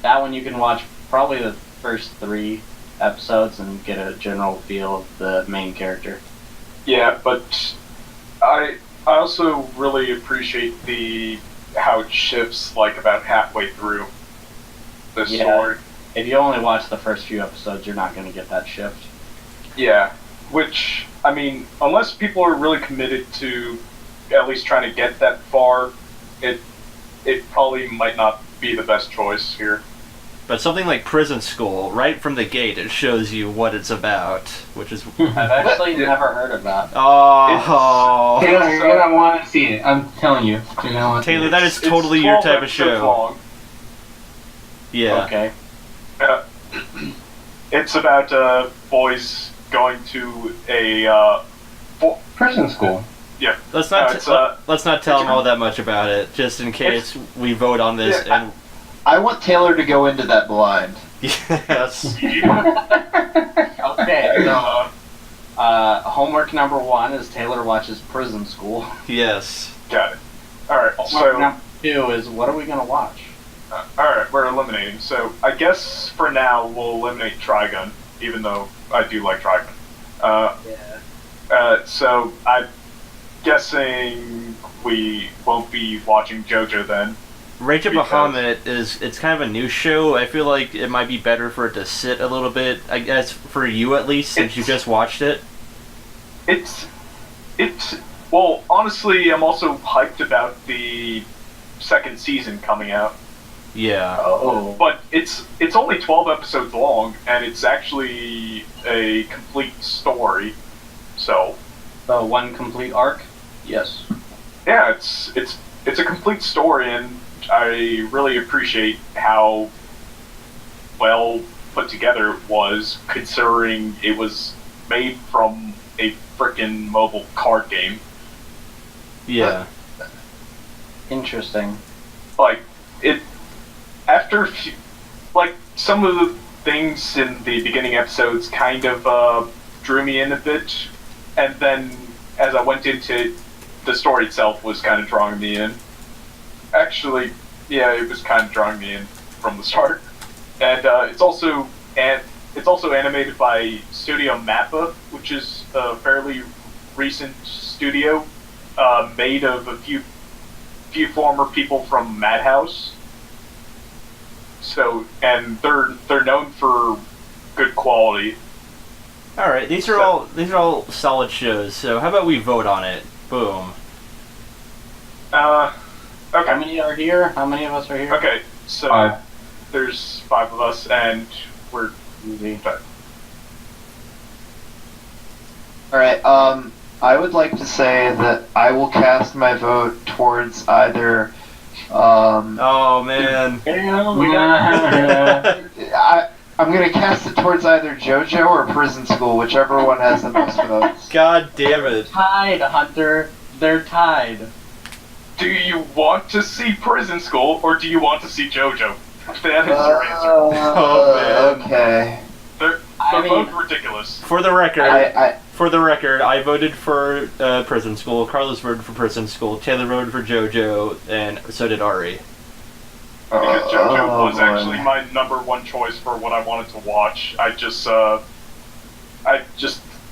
That one you can watch probably the first 3 episodes and get a general feel of the main character. Yeah, but I also really appreciate how it shifts like about halfway through the Yeah. story. If you only watch the first few episodes, you're not going to get that shift. Yeah, which, I mean, unless people are really committed to at least trying to get that far, it probably might not be the best choice here. But something like Prison School, right from the gate, it shows you what it's about, which is... I've actually Yeah. never heard of that. Oh... Taylor, you're gonna want to see it. I'm telling you. You're gonna want to Taylor, see it. that is It's totally your 12 type of episodes show. long. Yeah. Okay. It's about boys going to a Prison School. Let's not it's, let's not tell it's them all that much about it, just in case we vote on this. Yeah. And I want Taylor to go into that blind. yes, Okay, so homework number 1 is Taylor watches Prison School. yes. got it. All right, Homework so number 2 is what are we going to watch? all right, we're eliminating. So I guess for now we'll eliminate Trigun, even though I do like Trigun. Yeah. So I'm guessing we won't be watching JoJo then. Rage of Because- Bahamut it's kind of a new show. I feel like it might be better for it to sit a little bit. I guess for you at least, since you just watched it. It's well, honestly, I'm also hyped about the second season coming out. Yeah. Oh. But it's only 12 episodes long, and it's actually a complete story. So The one complete arc? Yes. yeah, it's a complete story, and I really appreciate how well put together it was, considering it was made from a frickin' mobile card game. Yeah. Interesting. Like it after a few, like some of the things in the beginning episodes kind of drew me in a bit, and then as I went into the story itself was kind of drawing me in. Actually, yeah, it was kind of drawing me in from the start, and it's also animated by Studio Mappa, which is a fairly recent studio made of a few former people from Madhouse. So, and they're known for good quality. All right. These are all solid shows. So how about we vote on it? Boom. How Okay. many are here? How many of us are here? Okay. So 5. there's 5 of us, and we're Easy. Alright, I would like to say that I will cast my vote towards either, Oh man. I'm gonna cast it towards either JoJo or Prison School, whichever one has the most votes. God damn it. Tied, Hunter. They're tied. Do you want to see Prison School or do you want to see JoJo? That is your answer. Oh, man. Okay. They're both ridiculous. For the record, I I voted for Prison School. Carlos voted for Prison School. Taylor voted for JoJo, and so did Ari. Because JoJo was boy. actually my number one choice for what I wanted to watch. I just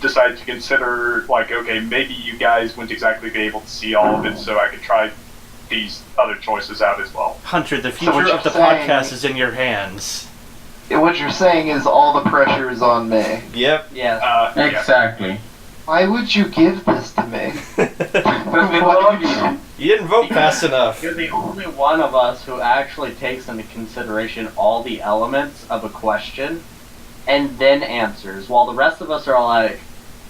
decided to consider, like, okay, maybe you guys wouldn't exactly be able to see all of it, so I could try these other choices out as well. Hunter, the So future what of the you're saying- podcast is in your hands. What you're saying is all the pressure is on me. Yep. Yes. Yeah. Exactly. Why would you give this to me? You didn't vote fast enough. You're the only one of us who actually takes into consideration all the elements of a question and then answers, while the rest of us are all like,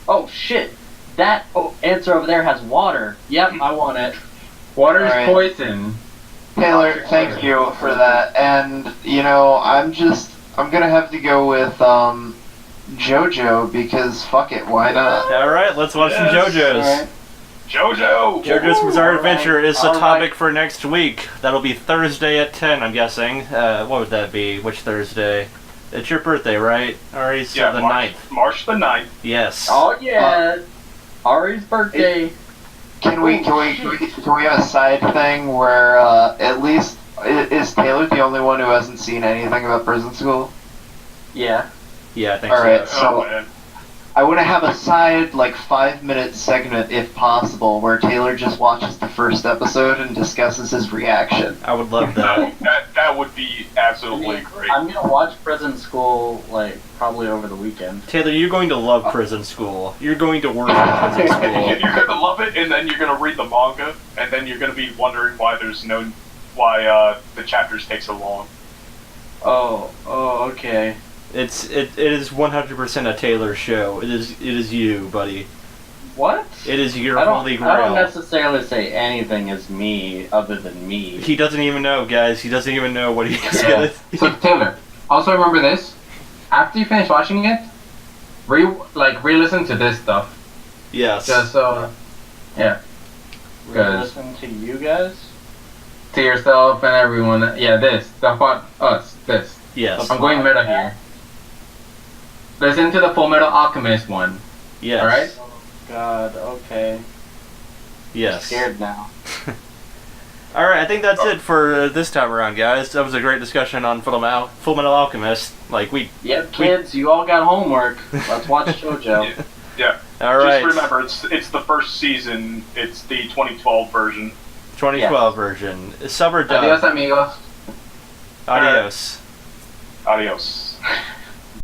oh shit, that answer over there has water. Yep, I want it. Water is Alright. poison. Taylor, thank you for that. And, you know, I'm gonna have to go with, JoJo, because fuck it, why not? Alright, let's watch some Yes. JoJo's. Alright. JoJo! JoJo's Bizarre Alright, Adventure is the alright. topic for next week. That'll be Thursday at 10, I'm guessing. What would that be? Which Thursday? It's your birthday, right? Ari's Yeah, the March 9th. March the 9th. Yes. Oh yeah, Ari's birthday. Can we have a side thing where, at least, is Taylor the only one who hasn't seen anything about Prison School? Yeah. Yeah, I think Alright, so. so Oh, man. I want to have a side, like, 5-minute segment, if possible, where Taylor just watches the first episode and discusses his reaction. I would love that. That would be absolutely great. I'm gonna watch Prison School like probably over the weekend. Taylor, you're going to love Prison School. You're going to work in Prison School. You're gonna love it, and then you're gonna read the manga, and then you're gonna be wondering why the chapters take so long. Oh, okay. It is 100% a Taylor show. It is you, buddy. What? It is your I holy don't, I don't grail. necessarily say anything is me other than me. He doesn't even know, guys. He doesn't even know what he's Yeah. gonna. So Taylor, also remember this. After you finish watching it, re-listen to this stuff. Yes. Just so, yeah, Listen to you guys. to yourself and everyone. Yeah, this. This. Yes. I'm going meta here. Listen to the Full Metal Alchemist one. Yes. Alright? Oh God. Okay. Yes. Scared now. All right. I think that's it for this time around, guys. That was a great discussion on Full Metal Alchemist. Yep, kids, you all got homework. Let's watch JoJo. Yeah. All right. Just remember, it's the first season. It's the 2012 version. 2012 version. Summer dub. Adios, amigos. Adios. Adios.